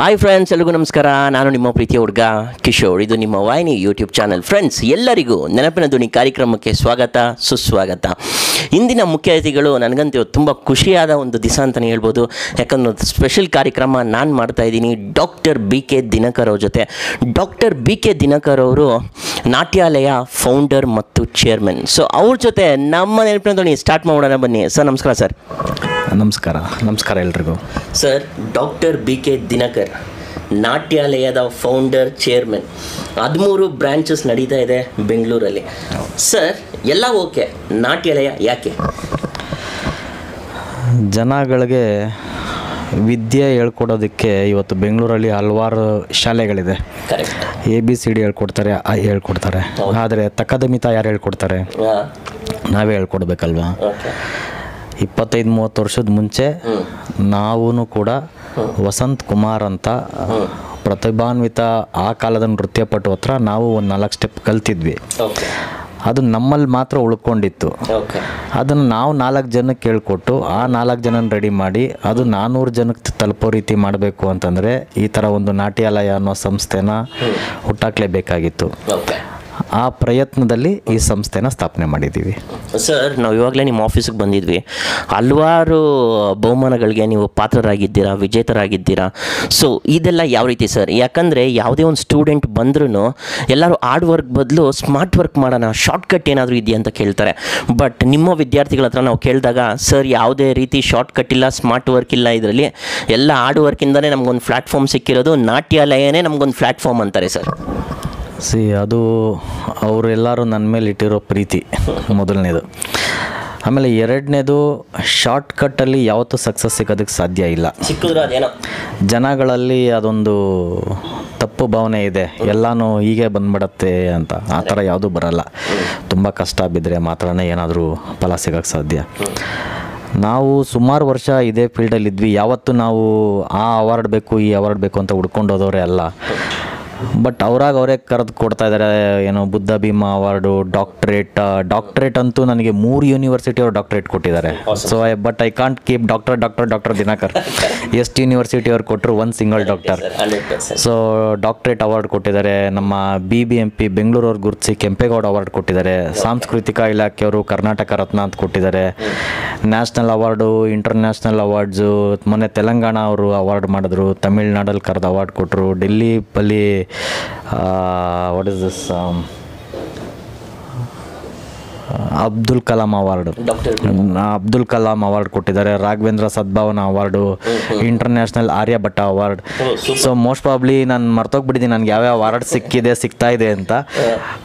Hi friends, ಎಲ್ರಿಗೂ ನಮಸ್ಕಾರ. ನಾನು ನಿಮ್ಮ ಪ್ರೀತಿಯ ಹುಡುಗ ಕಿಶೋರ್. ಇದು ನಿಮ್ಮ ವಾಹಿನಿ ಯೂಟ್ಯೂಬ್ ಚಾನಲ್. ಫ್ರೆಂಡ್ಸ್, ಎಲ್ಲರಿಗೂ ನೆನಪಿನ ಧ್ವನಿ ಕಾರ್ಯಕ್ರಮಕ್ಕೆ ಸ್ವಾಗತ, ಸುಸ್ವಾಗತ. ಇಂದಿನ ಮುಖ್ಯ ಅತಿಥಿಗಳು ನನಗಂತೂ ತುಂಬ ಖುಷಿಯಾದ ಒಂದು ದಿವಸ ಅಂತಲೇ ಹೇಳ್ಬೋದು. ಯಾಕಂದ್ರೆ ಸ್ಪೆಷಲ್ ಕಾರ್ಯಕ್ರಮ ನಾನು ಮಾಡ್ತಾಯಿದ್ದೀನಿ ಡಾಕ್ಟರ್ ಬಿ ಕೆ ದಿನಕರ್ ಅವ್ರ ಜೊತೆ. ಡಾಕ್ಟರ್ ಬಿ ಕೆ ದಿನಕರ್ ಅವರು ನಾಟ್ಯಾಲಯ ಫೌಂಡರ್ ಮತ್ತು ಚೇರ್ಮನ್. ಸೊ ಅವ್ರ ಜೊತೆ ನಮ್ಮ ನೆನಪಿನ ಧ್ವನಿ ಸ್ಟಾರ್ಟ್ ಮಾಡೋಣ. ಬನ್ನಿ ಸರ್. ನಮಸ್ಕಾರ ಸರ್. ನಮಸ್ಕಾರ ಎಲ್ರಿಗೂ. Sir, doctor B K Dinakar ನಾಟ್ಯಾಲಯದ ಫೌಂಡರ್, ಚೇರ್ಮನ್, 13 ಬ್ರಾಂಚಸ್ ನಡೀತಾ ಇದೆ ಬೆಂಗಳೂರಲ್ಲಿ. ಸರ್, ಎಲ್ಲ ಓಕೆ, ನಾಟ್ಯಾಲಯ ಯಾಕೆ? ಜನಗಳಿಗೆ ವಿದ್ಯೆ ಹೇಳ್ಕೊಡೋದಕ್ಕೆ ಇವತ್ತು ಬೆಂಗಳೂರಲ್ಲಿ ಹಲವಾರು ಶಾಲೆಗಳಿದೆ. ABCD ಹೇಳ್ಕೊಡ್ತಾರೆ, ಹೇಳ್ಕೊಡ್ತಾರೆ. ಆದರೆ ತಕ್ಕದಮಿತ ಯಾರು ಹೇಳ್ಕೊಡ್ತಾರೆ? ನಾವೇ ಹೇಳ್ಕೊಡ್ಬೇಕಲ್ವಾ? 25-30 ವರ್ಷದ ಮುಂಚೆ ನಾವೂ ಕೂಡ ವಸಂತ್ ಕುಮಾರ್ ಅಂತ ಪ್ರತಿಭಾನ್ವಿತ ಆ ಕಾಲದ ನೃತ್ಯಪಟು ಹತ್ರ ನಾವು ಒಂದು 4 ಸ್ಟೆಪ್ ಕಲ್ತಿದ್ವಿ. ಅದು ನಮ್ಮಲ್ಲಿ ಮಾತ್ರ ಉಳ್ಕೊಂಡಿತ್ತು. ಅದನ್ನು ನಾವು 4 ಜನಕ್ಕೆ ಹೇಳ್ಕೊಟ್ಟು ಆ 4 ಜನನ ರೆಡಿ ಮಾಡಿ ಅದು 400 ಜನಕ್ಕೆ ತಲುಪೋ ರೀತಿ ಮಾಡಬೇಕು ಅಂತಂದರೆ ಈ ಥರ ಒಂದು ನಾಟ್ಯಾಲಯ ಅನ್ನೋ ಸಂಸ್ಥೆನ ಹುಟ್ಟಾಕಲೇಬೇಕಾಗಿತ್ತು. ಆ ಪ್ರಯತ್ನದಲ್ಲಿ ಈ ಸಂಸ್ಥೆನ ಸ್ಥಾಪನೆ ಮಾಡಿದ್ದೀವಿ. ಸರ್, ನಾವು ಇವಾಗಲೇ ನಿಮ್ಮ ಆಫೀಸಿಗೆ ಬಂದಿದ್ವಿ. ಹಲವಾರು ಬಹುಮಾನಗಳಿಗೆ ನೀವು ಪಾತ್ರರಾಗಿದ್ದೀರಾ, ವಿಜೇತರಾಗಿದ್ದೀರಾ. ಸೊ ಇದೆಲ್ಲ ಯಾವ ರೀತಿ ಸರ್? ಯಾಕಂದರೆ ಯಾವುದೇ ಒಂದು ಸ್ಟೂಡೆಂಟ್ ಬಂದ್ರೂ ಎಲ್ಲರೂ ಹಾರ್ಡ್ ವರ್ಕ್ ಬದಲು ಸ್ಮಾರ್ಟ್ ವರ್ಕ್ ಮಾಡೋಣ, ಶಾರ್ಟ್ಕಟ್ ಏನಾದರೂ ಇದೆಯಾ ಅಂತ ಕೇಳ್ತಾರೆ. ಬಟ್ ನಿಮ್ಮ ವಿದ್ಯಾರ್ಥಿಗಳ ಹತ್ರ ನಾವು ಕೇಳಿದಾಗ, ಸರ್ ಯಾವುದೇ ರೀತಿ ಶಾರ್ಟ್ಕಟ್ ಇಲ್ಲ, ಸ್ಮಾರ್ಟ್ ವರ್ಕ್ ಇಲ್ಲ, ಇದರಲ್ಲಿ ಎಲ್ಲ ಹಾರ್ಡ್ ವರ್ಕಿಂದನೇ ನಮಗೊಂದು ಪ್ಲ್ಯಾಟ್ಫಾರ್ಮ್ ಸಿಕ್ಕಿರೋದು, ನಾಟ್ಯಾಲಯನೇ ನಮಗೊಂದು ಪ್ಲ್ಯಾಟ್ಫಾರ್ಮ್ ಅಂತಾರೆ ಸರ್. ಅದು ಅವರೆಲ್ಲರೂ ನನ್ನ ಮೇಲೆ ಇಟ್ಟಿರೋ ಪ್ರೀತಿ ಮೊದಲನೇದು. ಆಮೇಲೆ ಎರಡನೇದು, ಶಾರ್ಟ್ಕಟ್ಟಲ್ಲಿ ಯಾವತ್ತೂ ಸಕ್ಸಸ್ ಸಿಗೋದಕ್ಕೆ ಸಾಧ್ಯ ಇಲ್ಲ. ಜನಗಳಲ್ಲಿ ಅದೊಂದು ತಪ್ಪು ಭಾವನೆ ಇದೆ, ಎಲ್ಲನೂ ಹೀಗೆ ಬಂದ್ಬಿಡತ್ತೆ ಅಂತ. ಆ ಥರ ಯಾವುದೂ ಬರಲ್ಲ. ತುಂಬ ಕಷ್ಟ ಬಿದ್ದರೆ ಮಾತ್ರನೇ ಏನಾದರೂ ಫಲ ಸಿಗೋಕ್ಕೆ ಸಾಧ್ಯ. ನಾವು ಸುಮಾರು ವರ್ಷ ಇದೇ ಫೀಲ್ಡಲ್ಲಿದ್ವಿ. ಯಾವತ್ತೂ ನಾವು ಆ ಅವಾರ್ಡ್ ಬೇಕು, ಈ ಅವಾರ್ಡ್ ಬೇಕು ಅಂತ ಹುಡ್ಕೊಂಡು ಹೋದವರೇ ಅಲ್ಲ. ಬಟ್ ಅವರೇ ಕರೆದು ಕೊಡ್ತಾ ಇದ್ದಾರೆ. ಏನೋ ಬುದ್ಧ ಭೀಮಾ ಅವಾರ್ಡು, ಡಾಕ್ಟ್ರೇಟ್ ಅಂತೂ ನನಗೆ 3 ಯೂನಿವರ್ಸಿಟಿ ಅವರು ಡಾಕ್ಟ್ರೇಟ್ ಕೊಟ್ಟಿದ್ದಾರೆ. So but I can't keep doctor Dinakar. ಎಷ್ಟು ಯೂನಿವರ್ಸಿಟಿ ಅವ್ರು ಕೊಟ್ಟರು, 1 single doctor. So doctorate award ಕೊಟ್ಟಿದ್ದಾರೆ. ನಮ್ಮ BBMP ಬೆಂಗಳೂರವ್ರು ಗುರುತಿಸಿ ಕೆಂಪೇಗೌಡ ಅವಾರ್ಡ್ ಕೊಟ್ಟಿದ್ದಾರೆ. ಸಾಂಸ್ಕೃತಿಕ ಇಲಾಖೆಯವರು ಕರ್ನಾಟಕ ರತ್ನ ಅಂತ ಕೊಟ್ಟಿದ್ದಾರೆ. ನ್ಯಾಷನಲ್ ಅವಾರ್ಡು, ಇಂಟರ್ನ್ಯಾಷನಲ್ ಅವಾರ್ಡ್ಸು, ಮೊನ್ನೆ ತೆಲಂಗಾಣ ಅವರು ಅವಾರ್ಡ್ ಮಾಡಿದ್ರು, ತಮಿಳ್ನಾಡಲ್ಲಿ ಕರೆದು ಅವಾರ್ಡ್ ಕೊಟ್ಟರು. ಡೆಲ್ಲಿಯಲ್ಲಿ what is this Abdul Kalam award ಕೊಟ್ಟಿದ್ದಾರೆ. Raghavendra Sadbhavana award, international Aryabhata award. So most probably ನಾನು ಮರ್ತೋಗ್ಬಿಟ್ಟಿದ್ದೀನಿ ನನಗೆ ಯಾವ್ಯಾವ ಅವಾರ್ಡ್ ಸಿಗ್ತಾ ಇದೆ ಅಂತ.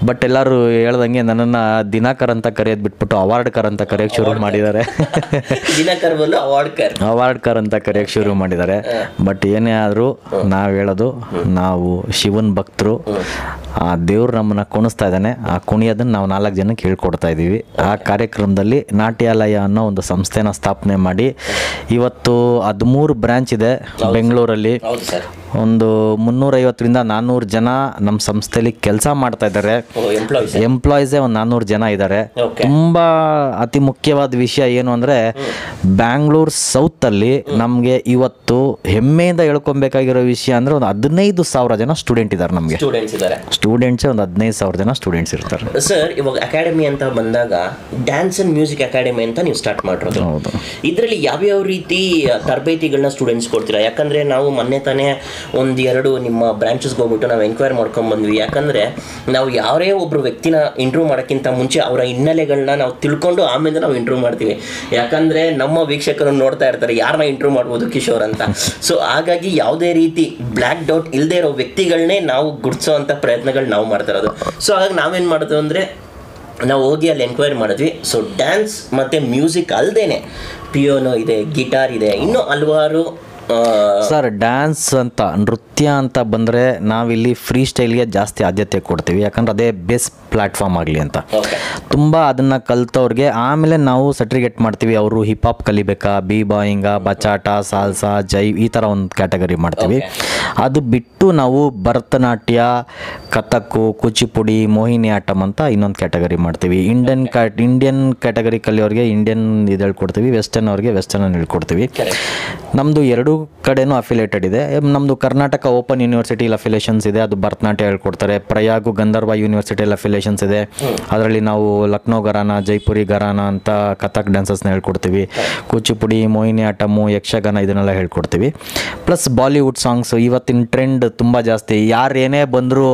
ಬಟ್ ಎಲ್ಲರೂ ಹೇಳ್ದಂಗೆ ನನ್ನನ್ನು ದಿನಕರ್ ಅಂತ ಕರೆಯೋದು ಬಿಟ್ಬಿಟ್ಟು ಅವಾರ್ಡ್ಕರ್ ಅಂತ ಕರೆಯೋಕ್ಕೆ ಶುರು ಮಾಡಿದ್ದಾರೆ. ಅವಾರ್ಡ್ಕರ್ ಅಂತ ಕರೆಯೋಕ್ಕೆ ಶುರು ಮಾಡಿದ್ದಾರೆ. ಬಟ್ ಏನೇ ಆದರೂ ನಾವು ಹೇಳೋದು, ನಾವು ಶಿವನ್ ಭಕ್ತರು. ಆ ದೇವ್ರು ನಮ್ಮನ್ನು ಕುಣಿಸ್ತಾ ಇದ್ದಾನೆ. ಆ ಕುಣಿಯೋದನ್ನು ನಾವು 4 ಜನಕ್ಕೆ ಹೇಳ್ಕೊಡ್ತಾ ಇದ್ದೀವಿ. ಆ ಕಾರ್ಯಕ್ರಮದಲ್ಲಿ ನಾಟ್ಯಾಲಯ ಅನ್ನೋ ಒಂದು ಸಂಸ್ಥೆನ ಸ್ಥಾಪನೆ ಮಾಡಿ ಇವತ್ತು 13 ಬ್ರಾಂಚ್ ಇದೆ ಬೆಂಗಳೂರಲ್ಲಿ. ಒಂದು 350-400 ಜನ ನಮ್ಮ ಸಂಸ್ಥೆಯಲ್ಲಿ ಕೆಲಸ ಮಾಡ್ತಾ ಇದ್ದಾರೆ. ಎಂಪ್ಲಾಯೀಸೇ ಒಂದು 400 ಜನ ಇದ್ದಾರೆ. ತುಂಬ ಅತಿ ಮುಖ್ಯವಾದ ವಿಷಯ ಏನು ಅಂದರೆ, ಬ್ಯಾಂಗ್ಳೂರ್ ಸೌತಲ್ಲಿ ನಮಗೆ ಇವತ್ತು ಹೆಮ್ಮೆಯಿಂದ ಹೇಳ್ಕೊಬೇಕಾಗಿರೋ ವಿಷಯ ಅಂದರೆ ಒಂದು 15,000 ಜನ ಸ್ಟೂಡೆಂಟ್ ಇದ್ದಾರೆ. ನಮಗೆ ಸ್ಟೂಡೆಂಟ್ಸೇ ಒಂದು 15,000 ಜನ ಸ್ಟೂಡೆಂಟ್ಸ್ ಇರ್ತಾರೆ. ಸರ್, ಇವಾಗ ಅಕಾಡೆಮಿ ಅಂತ ಬಂದಾಗ ಡ್ಯಾನ್ಸ್ ಅಂಡ್ ಮ್ಯೂಸಿಕ್ ಅಕಾಡೆಮಿ ಅಂತ ನೀವು ಸ್ಟಾರ್ಟ್ ಮಾಡಿರೋದು. ಹೌದು. ಇದರಲ್ಲಿ ಯಾವ್ಯಾವ ರೀತಿ ತರಬೇತಿಗಳನ್ನ ಸ್ಟೂಡೆಂಟ್ಸ್ ಕೊಡ್ತೀರಾ? ಯಾಕಂದರೆ ನಾವು ಮೊನ್ನೆ ತಾನೇ 1-2 ನಿಮ್ಮ ಬ್ರಾಂಚಸ್ಗೆ ಹೋಗ್ಬಿಟ್ಟು ನಾವು ಎನ್ಕ್ವೈರ್ ಮಾಡ್ಕೊಂಡ್ಬಂದ್ವಿ. ಯಾಕಂದರೆ ನಾವು ಯಾರೇ ಒಬ್ಬರು ವ್ಯಕ್ತಿನ ಇಂಟ್ರ್ಯೂ ಮಾಡೋಕ್ಕಿಂತ ಮುಂಚೆ ಅವರ ಹಿನ್ನೆಲೆಗಳನ್ನ ನಾವು ತಿಳ್ಕೊಂಡು ಆಮೇಲೆ ನಾವು ಇಂಟ್ರ್ಯೂ ಮಾಡ್ತೀವಿ. ಯಾಕಂದರೆ ನಮ್ಮ ವೀಕ್ಷಕರು ನೋಡ್ತಾ ಇರ್ತಾರೆ, ಯಾರನ್ನ ಇಂಟ್ರ್ಯೂ ಮಾಡ್ಬೋದು ಕಿಶೋರ್ ಅಂತ. ಸೊ ಹಾಗಾಗಿ ಯಾವುದೇ ರೀತಿ ಬ್ಲ್ಯಾಕ್ ಡೌಟ್ ಇಲ್ಲದೆ ಇರೋ ವ್ಯಕ್ತಿಗಳನ್ನೇ ನಾವು ಗುರ್ತಿಸೋ ಅಂಥ ಪ್ರಯತ್ನಗಳು ನಾವು ಮಾಡ್ತಾ ಇರೋದು. ಸೊ ಹಾಗಾಗಿ ನಾವೇನು ಮಾಡೋದು ಅಂದರೆ, ನಾವು ಹೋಗಿ ಅಲ್ಲಿ ಎನ್ಕ್ವೈರಿ ಮಾಡಿದ್ವಿ. ಸೊ ಡ್ಯಾನ್ಸ್ ಮತ್ತು ಮ್ಯೂಸಿಕ್ ಅಲ್ಲದೇನೆ ಪಿಯೋನೋ ಇದೆ, ಗಿಟಾರ್ ಇದೆ, ಇನ್ನೂ ಹಲವಾರು. ಸರ್, ಡ್ಯಾನ್ಸ್ ಅಂತ ನೃತ್ಯ ಅಂತ ಬಂದರೆ ನಾವಿಲ್ಲಿ ಫ್ರೀ ಸ್ಟೈಲ್ಗೆ ಜಾಸ್ತಿ ಆದ್ಯತೆ ಕೊಡ್ತೀವಿ. ಯಾಕಂದ್ರೆ ಅದೇ ಬೆಸ್ಟ್ ಪ್ಲ್ಯಾಟ್ಫಾರ್ಮ್ ಆಗಲಿ ಅಂತ. ತುಂಬ ಅದನ್ನು ಕಲ್ತವ್ರಿಗೆ ಆಮೇಲೆ ನಾವು ಸರ್ಟಿಫಿಕೇಟ್ ಮಾಡ್ತೀವಿ. ಅವರು ಹಿಪ್ ಹಾಪ್ ಕಲಿಬೇಕಾ, ಬಾಯಿಂಗ, ಬಚಾಟ, ಸಾಲ್ಸಾ, ಜೈವ್, ಈ ಥರ ಒಂದು ಕ್ಯಾಟಗರಿ ಮಾಡ್ತೀವಿ. ಅದು ಬಿಟ್ಟು ನಾವು ಭರತನಾಟ್ಯ, ಕಥಕ್ಕು, ಕೂಚಿಪುಡಿ, ಮೋಹಿನಿ ಆಟಮ್ ಅಂತ ಇನ್ನೊಂದು ಕ್ಯಾಟಗರಿ ಮಾಡ್ತೀವಿ. ಇಂಡಿಯನ್ ಕ್ಯಾಟಗರಿ ಕಲಿಯೋರಿಗೆ ಇಂಡಿಯನ್ ಇದು ಹೇಳ್ಕೊಡ್ತೀವಿ, ವೆಸ್ಟರ್ನ್ ಅವ್ರಿಗೆ ವೆಸ್ಟರ್ನ್ ಹೇಳ್ಕೊಡ್ತೀವಿ. ನಮ್ಮದು 2 ಕಡೆನೂ ಅಫಿಲೇಟೆಡ್ ಇದೆ. ನಮ್ಮದು ಕರ್ನಾಟಕ ಓಪನ್ ಯೂನಿವರ್ಸಿಟಿಲಿ ಅಫಿಲೇಷನ್ಸ್ ಇದೆ, ಅದು ಭರತನಾಟ್ಯ ಹೇಳ್ಕೊಡ್ತಾರೆ. ಪ್ರಯಾಗು ಗಂಧರ್ವ ಯೂನಿವರ್ಸಿಟಿಯಲ್ಲಿ ಅಫಿಲೇಷನ್ಸ್ ಇದೆ, ಅದರಲ್ಲಿ ನಾವು ಲಕ್ನೋ ಘರಾನ, ಜೈಪುರಿ ಘರಾನ ಅಂತ ಕಥಕ್ ಡ್ಯಾನ್ಸಸ್ನ ಹೇಳ್ಕೊಡ್ತೀವಿ. ಕೂಚಿಪುಡಿ, ಮೋಹಿನಿ ಆಟಮು, ಯಕ್ಷಗಾನ ಇದನ್ನೆಲ್ಲ ಹೇಳ್ಕೊಡ್ತೀವಿ. ಪ್ಲಸ್ ಬಾಲಿವುಡ್ ಸಾಂಗ್ಸು ಇವತ್ತಿನ ಟ್ರೆಂಡ್ ತುಂಬ ಜಾಸ್ತಿ. ಯಾರು ಏನೇ ಬಂದರೂ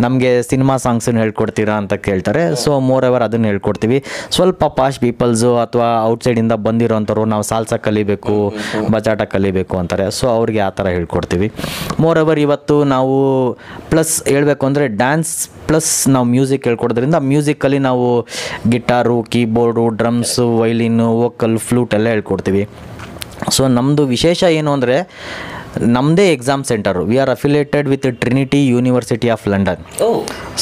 ನಮಗೆ ಸಿನಿಮಾ ಸಾಂಗ್ಸನ್ನು ಹೇಳ್ಕೊಡ್ತೀರಾ ಅಂತ ಕೇಳ್ತಾರೆ. ಸೊ ಮೋರ್ ಎವರ್ ಅದನ್ನು ಹೇಳ್ಕೊಡ್ತೀವಿ. ಸ್ವಲ್ಪ ಪಾಶ್ ಪೀಪಲ್ಸು ಅಥವಾ ಔಟ್ಸೈಡಿಂದ ಬಂದಿರೋಂಥವ್ರು ನಾವು ಸಾಲ್ಸ ಕಲಿಬೇಕು, ಬಚಾಟ ಕಲಿಬೇಕು ಅಂತಾರೆ. ಸೊ ಅವ್ರಿಗೆ ಆ ಥರ ಹೇಳ್ಕೊಡ್ತೀವಿ. ಮೋರ್ ಎವರ್ ಇವತ್ತು ನಾವು ಪ್ಲಸ್ ಹೇಳಬೇಕು ಅಂದರೆ ಡ್ಯಾನ್ಸ್ ಪ್ಲಸ್ ನಾವು ಮ್ಯೂಸಿಕ್ ಹೇಳ್ಕೊಡೋದ್ರಿಂದ ಮ್ಯೂಸಿಕಲ್ಲಿ ನಾವು guitar, keyboard, drums, violin, vocal, flute ಎಲ್ಲ ಹೇಳ್ಕೊಡ್ತೀವಿ. ಸೊ ನಮ್ಮದು ವಿಶೇಷ ಏನು ಅಂದರೆ ನಮ್ಮದೇ exam centre. We are affiliated with Trinity university of London.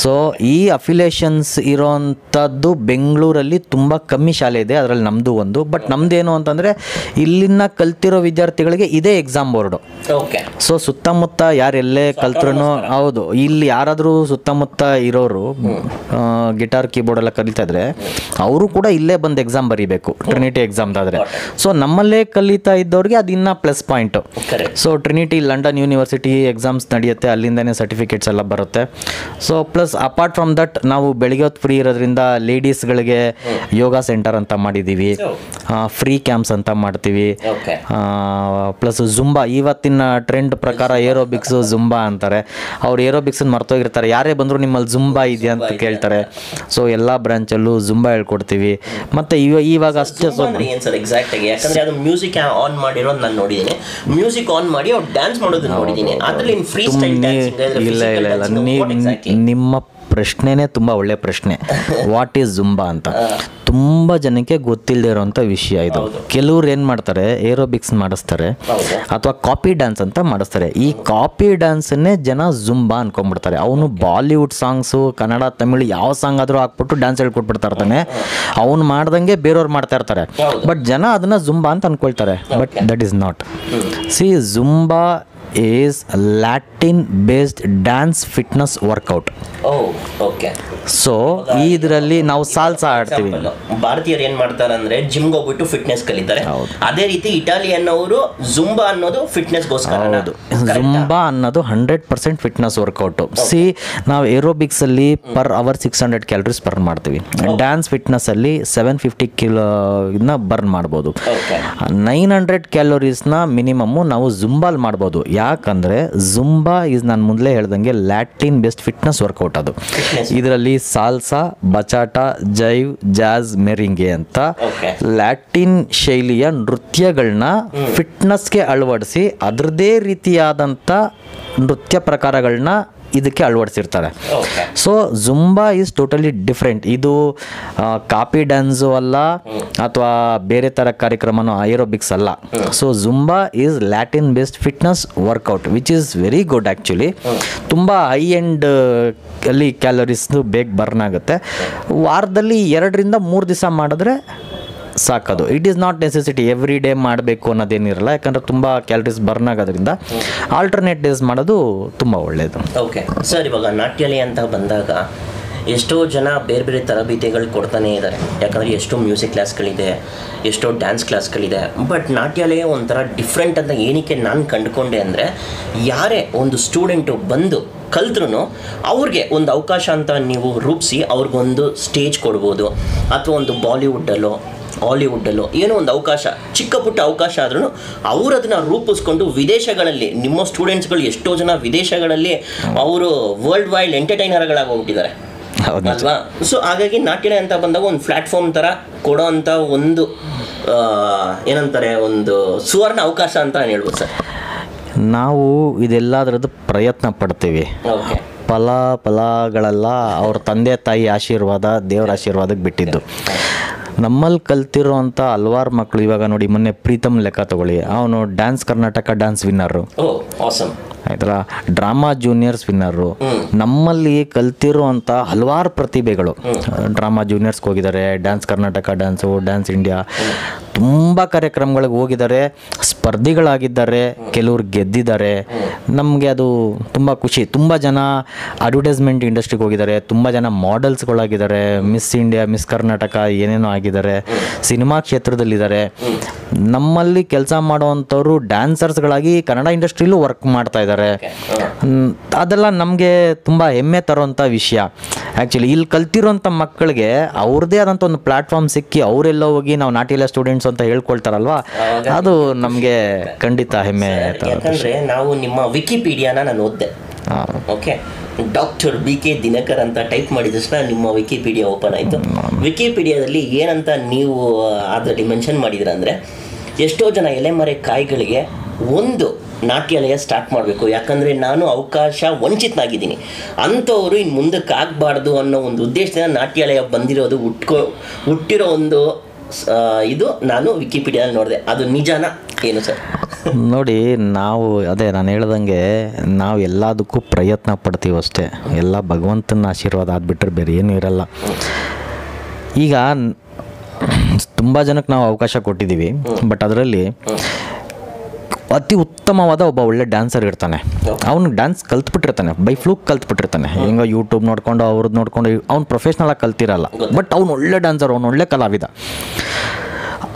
So ಈ ಅಫಿಲೇಷನ್ಸ್ ಇರೋವಂಥದ್ದು ಬೆಂಗಳೂರಲ್ಲಿ ತುಂಬ ಕಮ್ಮಿ ಶಾಲೆ ಇದೆ, ಅದರಲ್ಲಿ ನಮ್ಮದು ಒಂದು. ಬಟ್ ನಮ್ಮದೇನು ಅಂತಂದರೆ ಇಲ್ಲಿನ ಕಲ್ತಿರೋ ವಿದ್ಯಾರ್ಥಿಗಳಿಗೆ ಇದೇ ಎಕ್ಸಾಮ್ ಬೋರ್ಡು. ಸೊ ಸುತ್ತಮುತ್ತ ಯಾರೆಲ್ಲೇ ಕಲ್ತ್ರೂ ಹೌದು, ಇಲ್ಲಿ ಯಾರಾದರೂ ಸುತ್ತಮುತ್ತ ಇರೋರು ಗಿಟಾರ್, ಕೀಬೋರ್ಡ್ ಎಲ್ಲ ಕಲಿತಾ ಇದ್ರೆ ಅವರು ಕೂಡ ಇಲ್ಲೇ ಬಂದು ಎಕ್ಸಾಮ್ ಬರೀಬೇಕು, ಟ್ರಿನಿಟಿ ಎಕ್ಸಾಮ್ದಾದರೆ. ಸೊ ನಮ್ಮಲ್ಲೇ ಕಲಿತಾ ಇದ್ದವ್ರಿಗೆ ಅದು ಇನ್ನೂ plus point. So Trinity London university exams ನಡೆಯುತ್ತೆ, ಅಲ್ಲಿಂದನೇ ಸರ್ಟಿಫಿಕೇಟ್ಸ್ ಎಲ್ಲ ಬರುತ್ತೆ. So plus apart from that ನಾವು ಬೆಳಿಗ್ಗೆ ಹೊತ್ತು ಫ್ರೀ ಇರೋದ್ರಿಂದ ಲೇಡೀಸ್ಗಳಿಗೆ ಯೋಗ ಸೆಂಟರ್ ಅಂತ ಮಾಡಿದ್ದೀವಿ, ಫ್ರೀ ಕ್ಯಾಂಪ್ಸ್ ಅಂತ ಮಾಡ್ತೀವಿ. ಪ್ಲಸ್ ಜುಂಬಾ, ಇವತ್ತಿನ ಟ್ರೆಂಡ್ ಪ್ರಕಾರ ಏರೋಬಿಕ್ಸು ಜುಂಬಾ ಅಂತಾರೆ. ಅವ್ರು ಏರೋಬಿಕ್ಸನ್ನು ಮರ್ತೋಗಿರ್ತಾರೆ, ಯಾರೇ ಬಂದರೂ ನಿಮ್ಮಲ್ಲಿ ಜುಂಬಾ ಇದೆಯಾ ಅಂತ ಕೇಳ್ತಾರೆ. ಸೊ ಎಲ್ಲ ಬ್ರಾಂಚಲ್ಲೂ ಜುಂಬಾ ಹೇಳ್ಕೊಡ್ತೀವಿ. ಮತ್ತು ಇವಾಗ ಅಷ್ಟೇ ಎಕ್ಸಾಕ್ಟಾಗಿ ಯಾಕಂದರೆ ಅದು ಮ್ಯೂಸಿಕ್ ಆನ್ ಮಾಡಿರೋದು ನಾನು ನೋಡಿದ್ದೀನಿ, ಮ್ಯೂಸಿಕ್ ಆನ್ ಮಾಡಿ ಅವ್ರು ಡ್ಯಾನ್ಸ್ ಮಾಡೋದನ್ನ ನೋಡಿದ್ದೀನಿ. ಅದರಲ್ಲಿ ಫ್ರೀ ಸ್ಟೈಲ್ ಡ್ಯಾನ್ಸಿಂಗ್ ಇಲ್ಲ. ನಿಮ್ಮ ಪ್ರಶ್ನೆನೇ ತುಂಬ ಒಳ್ಳೆ ಪ್ರಶ್ನೆ. ವಾಟ್ ಈಸ್ ಜುಂಬಾ ಅಂತ ತುಂಬ ಜನಕ್ಕೆ ಗೊತ್ತಿಲ್ಲದೆ ಇರೋವಂಥ ವಿಷಯ ಇದು. ಕೆಲವ್ರು ಏನು ಮಾಡ್ತಾರೆ, ಏರೋಬಿಕ್ಸ್ ಮಾಡಿಸ್ತಾರೆ ಅಥವಾ ಕಾಪಿ ಡ್ಯಾನ್ಸ್ ಅಂತ ಮಾಡಿಸ್ತಾರೆ. ಈ ಕಾಪಿ ಡ್ಯಾನ್ಸನ್ನೇ ಜನ ಜುಂಬಾ ಅನ್ಕೊಂಡ್ಬಿಡ್ತಾರೆ. ಅವನು ಬಾಲಿವುಡ್ ಸಾಂಗ್ಸು, ಕನ್ನಡ, ತಮಿಳು ಯಾವ ಸಾಂಗ್ ಆದರೂ ಹಾಕ್ಬಿಟ್ಟು ಡ್ಯಾನ್ಸ್ ಹೇಳ್ಕೊಟ್ಬಿಡ್ತಾ ಇರ್ತಾನೆ. ಅವ್ನು ಮಾಡ್ದಂಗೆ ಬೇರೆಯವ್ರು ಮಾಡ್ತಾ ಇರ್ತಾರೆ. ಬಟ್ ಜನ ಅದನ್ನ ಜುಂಬಾ ಅಂತ ಅನ್ಕೊಳ್ತಾರೆ. But that is not. See, Zumba is Latin based dance fitness workout. So ಇದರಲ್ಲಿ ನಾವು ಸಾಲ್ಸಾ ಆಡ್ತೀವಿ. ಭಾರತೀಯರು ಏನ್ ಮಾಡ್ತಾರೆ ಅಂದ್ರೆ ಜಿಮ್ಗೆ ಹೋಗ್ಬಿಟ್ಟು ಫಿಟ್ನೆಸ್ ಕಲಿತಾರೆ. ಅದೇ ರೀತಿ ಇಟಾಲಿಯನ್ ಅವರು ಜುಂಬಾ ಅನ್ನೋದು ಫಿಟ್ನೆಸ್ಗೋಸ್ಕರ. ಜುಂಬಾ ಅನ್ನೋದು 100% ಫಿಟ್ನೆಸ್ ವರ್ಕೌಟ್. ಸಿ, ನಾವು ಏರೋಬಿಕ್ಸ್ ಅಲ್ಲಿ ಪರ್ ಅವರ್ 600 ಕ್ಯಾಲರೀಸ್ ಬರ್ನ್ ಮಾಡ್ತೀವಿ. ಡ್ಯಾನ್ಸ್ ಫಿಟ್ನೆಸ್ ಅಲ್ಲಿ 750 ಕಿಲೋನ ಬರ್ನ್ ಮಾಡ್ಬೋದು. 900 ಕ್ಯಾಲೋರೀಸ್ನ ಮಿನಿಮಮ್ಮು ನಾವು ಜುಂಬಾಲ್ ಮಾಡ್ಬೋದು. ಯಾಕಂದರೆ ಜುಂಬಾ ಈಸ್ ನಾನು ಮೊದಲೇ ಹೇಳ್ದಂಗೆ ಲ್ಯಾಟಿನ್ ಬೇಸ್ಡ್ ಫಿಟ್ನೆಸ್ ವರ್ಕೌಟ್. ಅದು ಇದರಲ್ಲಿ ಸಾಲ್ಸಾ, ಬಚಾಟ, ಜೈವ್, ಜಾಜ್, ಮೆರಿಂಗೆ ಅಂತ ಲ್ಯಾಟಿನ್ ಶೈಲಿಯ ನೃತ್ಯಗಳನ್ನ ಫಿಟ್ನೆಸ್ಗೆ ಅಳವಡಿಸಿ ಅದರದೇ ರೀತಿಯಾದಂಥ ನೃತ್ಯ ಪ್ರಕಾರಗಳನ್ನ ಇದಕ್ಕೆ ಅಳವಡಿಸಿರ್ತಾರೆ. So Zumba is totally different. ಇದು ಕಾಪಿ ಡ್ಯಾನ್ಸು ಅಲ್ಲ ಅಥವಾ ಬೇರೆ ಥರ ಕಾರ್ಯಕ್ರಮನೂ ಏರೋಬಿಕ್ಸ್ ಅಲ್ಲ. So Zumba is Latin based fitness workout which is very good actually. ತುಂಬ ಹೈ ಎಂಡ್ ಅಲ್ಲಿ ಕ್ಯಾಲರೀಸ್ದು ಬೇಗ ಬರ್ನ್ ಆಗುತ್ತೆ. ವಾರದಲ್ಲಿ 2 ರಿಂದ 3 ದಿವಸ ಮಾಡಿದ್ರೆ ಸಾಕೋದು. It is not necessity every day ಮಾಡಬೇಕು ಅನ್ನೋದೇನಿರಲ್ಲ. ಯಾಕಂದರೆ ತುಂಬ ಕ್ಯಾಲರೀಸ್ ಬರ್ನ್ ಆಗೋದ್ರಿಂದ ಆಲ್ಟರ್ನೇಟ್ ಡೇಸ್ ಮಾಡೋದು ತುಂಬ ಒಳ್ಳೆಯದು. ಓಕೆ ಸರ್, ಇವಾಗ ನಾಟ್ಯಾಲಯ ಅಂತ ಬಂದಾಗ ಎಷ್ಟೋ ಜನ ಬೇರೆ ಬೇರೆ ತರಬೇತಿಗಳು ಕೊಡ್ತಾನೆ ಇದ್ದಾರೆ. ಯಾಕಂದರೆ ಎಷ್ಟೋ ಮ್ಯೂಸಿಕ್ ಕ್ಲಾಸ್ಗಳಿದೆ, ಎಷ್ಟೋ ಡ್ಯಾನ್ಸ್ ಕ್ಲಾಸ್ಗಳಿದೆ. ಬಟ್ ನಾಟ್ಯಾಲಯ ಒಂಥರ ಡಿಫ್ರೆಂಟ್ ಅಂತ ಏನಕ್ಕೆ ನಾನು ಕಂಡುಕೊಂಡೆ ಅಂದರೆ, ಯಾರೇ ಒಂದು ಸ್ಟೂಡೆಂಟು ಬಂದು ಕಲ್ತ್ರೂ ಅವ್ರಿಗೆ ಒಂದು ಅವಕಾಶ ಅಂತ ನೀವು ರೂಪಿಸಿ ಅವ್ರಿಗೊಂದು ಸ್ಟೇಜ್ ಕೊಡ್ಬೋದು, ಅಥವಾ ಒಂದು ಬಾಲಿವುಡ್ಡಲ್ಲೋ ಹಾಲಿವುಡ್ಡಲ್ಲೋ ಏನೋ ಒಂದು ಅವಕಾಶ, ಚಿಕ್ಕ ಪುಟ್ಟ ಅವಕಾಶ ಆದ್ರೂ ಅವರು ಅದನ್ನು ರೂಪಿಸ್ಕೊಂಡು ವಿದೇಶಗಳಲ್ಲಿ, ನಿಮ್ಮ ಸ್ಟೂಡೆಂಟ್ಸ್ಗಳು ಎಷ್ಟೋ ಜನ ವಿದೇಶಗಳಲ್ಲಿ ಅವರು ವರ್ಲ್ಡ್ ವೈಡ್ ಎಂಟರ್ಟೈನರ್ಗಳಾಗಿ ಹೋಗ್ಬಿಟ್ಟಿದ್ದಾರೆ ಅಲ್ವಾ. ಸೊ ಹಾಗಾಗಿ ನಾಟ್ಯಾಲಯ ಅಂತ ಬಂದಾಗ ಒಂದು ಪ್ಲ್ಯಾಟ್ಫಾರ್ಮ್ ಥರ ಕೊಡೋ ಅಂಥ ಒಂದು ಏನಂತಾರೆ, ಒಂದು ಸುವರ್ಣ ಅವಕಾಶ ಅಂತ ನಾನು ಹೇಳ್ಬೋದು ಸರ್. ನಾವು ಇದೆಲ್ಲದರದ್ದು ಪ್ರಯತ್ನ ಪಡ್ತೀವಿ. ಫಲಗಳೆಲ್ಲ ಅವ್ರ ತಂದೆ ತಾಯಿ ಆಶೀರ್ವಾದ, ದೇವರ ಆಶೀರ್ವಾದಕ್ಕೆ ಬಿಟ್ಟಿದ್ದು. ನಮ್ಮಲ್ಲಿ ಕಲ್ತಿರೋ ಅಂಥ ಹಲವಾರು ಮಕ್ಕಳು ಇವಾಗ ನೋಡಿ, ಮೊನ್ನೆ ಪ್ರೀತಮ್ ಲೆಕ್ಕ ತಗೊಳ್ಳಿ, ಅವನು ಡ್ಯಾನ್ಸ್ ಕರ್ನಾಟಕ ಡ್ಯಾನ್ಸ್ ವಿನ್ನರು. ಆಯ್ತಲ್ಲ. ಡ್ರಾಮಾ ಜೂನಿಯರ್ಸ್ ವಿನ್ನರು, ನಮ್ಮಲ್ಲಿ ಕಲ್ತಿರುವಂಥ ಹಲವಾರು ಪ್ರತಿಭೆಗಳು ಡ್ರಾಮಾ ಜೂನಿಯರ್ಸ್ಗೆ ಹೋಗಿದ್ದಾರೆ, dance Karnataka dance, dance India, ತುಂಬ ಕಾರ್ಯಕ್ರಮಗಳಿಗೆ ಹೋಗಿದ್ದಾರೆ, ಸ್ಪರ್ಧಿಗಳಾಗಿದ್ದಾರೆ, ಕೆಲವ್ರು ಗೆದ್ದಿದ್ದಾರೆ. ನಮಗೆ ಅದು ತುಂಬ ಖುಷಿ. ತುಂಬ ಜನ ಅಡ್ವರ್ಟೈಸ್ಮೆಂಟ್ ಇಂಡಸ್ಟ್ರಿಗೆ ಹೋಗಿದ್ದಾರೆ, ತುಂಬ ಜನ ಮಾಡೆಲ್ಸ್ಗಳಾಗಿದ್ದಾರೆ, ಮಿಸ್ ಇಂಡಿಯಾ, ಮಿಸ್ ಕರ್ನಾಟಕ ಏನೇನೋ ಆಗಿದ್ದಾರೆ, ಸಿನಿಮಾ ಕ್ಷೇತ್ರದಲ್ಲಿದ್ದಾರೆ. ನಮ್ಮಲ್ಲಿ ಕೆಲಸ ಮಾಡುವಂಥವ್ರು ಡ್ಯಾನ್ಸರ್ಸ್ಗಳಾಗಿ ಕನ್ನಡ ಇಂಡಸ್ಟ್ರಿಲೂ ವರ್ಕ್ ಮಾಡ್ತಾ ಇದ್ದಾರೆ. ಅದೆಲ್ಲ ನಮಗೆ ತುಂಬ ಹೆಮ್ಮೆ ತರುವಂಥ ವಿಷಯ. ಆ್ಯಕ್ಚುಲಿ ಇಲ್ಲಿ ಕಲ್ತಿರೋಂಥ ಮಕ್ಕಳಿಗೆ ಅವ್ರದ್ದೇ ಆದಂಥ ಒಂದು ಪ್ಲಾಟ್ಫಾರ್ಮ್ ಸಿಕ್ಕಿ ಅವರೆಲ್ಲ ಹೋಗಿ ನಾವು ನಾಟ್ಯಲ ಸ್ಟೂಡೆಂಟ್ಸ್ ಅಂತ ಹೇಳ್ಕೊಳ್ತಾರಲ್ವ, ಅದು ನಮಗೆ ಖಂಡಿತ ಹೆಮ್ಮೆ. ಯಾಕಂದರೆ ನಾವು ನಿಮ್ಮ ವಿಕಿಪೀಡಿಯಾನ ನಾನು ಓದಿದೆ. ಓಕೆ, ಡಾಕ್ಟರ್ BK ದಿನಕರ್ ಅಂತ ಟೈಪ್ ಮಾಡಿದ ತಕ್ಷಣ ನಿಮ್ಮ ವಿಕಿಪೀಡಿಯಾ ಓಪನ್ ಆಯಿತು. ವಿಕಿಪೀಡಿಯಾದಲ್ಲಿ ಏನಂತ ನೀವು ಅದರಲ್ಲಿ ಮೆನ್ಷನ್ ಮಾಡಿದ್ರ ಅಂದರೆ, ಎಷ್ಟೋ ಜನ ಎಲೆಮರೆ ಕಾಯಿಗಳಿಗೆ ಒಂದು ನಾಟ್ಯಾಲಯ ಸ್ಟಾರ್ಟ್ ಮಾಡಬೇಕು, ಯಾಕಂದರೆ ನಾನು ಅವಕಾಶ ವಂಚಿತನಾಗಿದ್ದೀನಿ, ಅಂಥವರು ಇನ್ನು ಮುಂದಕ್ಕೆ ಆಗಬಾರ್ದು ಅನ್ನೋ ಒಂದು ಉದ್ದೇಶದಿಂದ ನಾಟ್ಯಾಲಯ ಬಂದಿರೋದು ಹುಟ್ಟಿರೋ ಒಂದು ಇದು ನಾನು ವಿಕಿಪೀಡಿಯಾದಲ್ಲಿ ನೋಡಿದೆ. ಅದು ನಿಜಾನ ಏನು ಸರ್? ನೋಡಿ, ನಾವು ಅದೇ ನಾನು ಹೇಳ್ದಂಗೆ ನಾವು ಎಲ್ಲದಕ್ಕೂ ಪ್ರಯತ್ನ ಪಡ್ತೀವಿ ಅಷ್ಟೇ. ಎಲ್ಲ ಭಗವಂತನ ಆಶೀರ್ವಾದ ಆಗಿಬಿಟ್ರೆ ಬೇರೆ ಏನೂ ಇರಲ್ಲ. ಈಗ ತುಂಬ ಜನಕ್ಕೆ ನಾವು ಅವಕಾಶ ಕೊಟ್ಟಿದ್ದೀವಿ, ಬಟ್ ಅದರಲ್ಲಿ ಅತಿ ಉತ್ತಮವಾದ ಒಬ್ಬ ಒಳ್ಳೆ ಡ್ಯಾನ್ಸರ್ ಇರ್ತಾನೆ. ಅವನು ಡ್ಯಾನ್ಸ್ ಕಲ್ತ್ಬಿಟ್ಟಿರ್ತಾನೆ, ಬೈ ಫ್ಲೂಕ್ ಕಲ್ತ್ಬಿಟ್ಟಿರ್ತಾನೆ. ಹಿಂಗೆ ಯೂಟ್ಯೂಬ್ ನೋಡ್ಕೊಂಡು ಅವ್ರದ್ದು ನೋಡ್ಕೊಂಡು ಅವ್ನು ಪ್ರೊಫೆಷ್ನಲಾಗಿ ಕಲ್ತಿರಲ್ಲ, ಬಟ್ ಅವ್ನು ಒಳ್ಳೆ ಡ್ಯಾನ್ಸರ್, ಅವ್ನು ಒಳ್ಳೆ ಕಲಾವಿದ.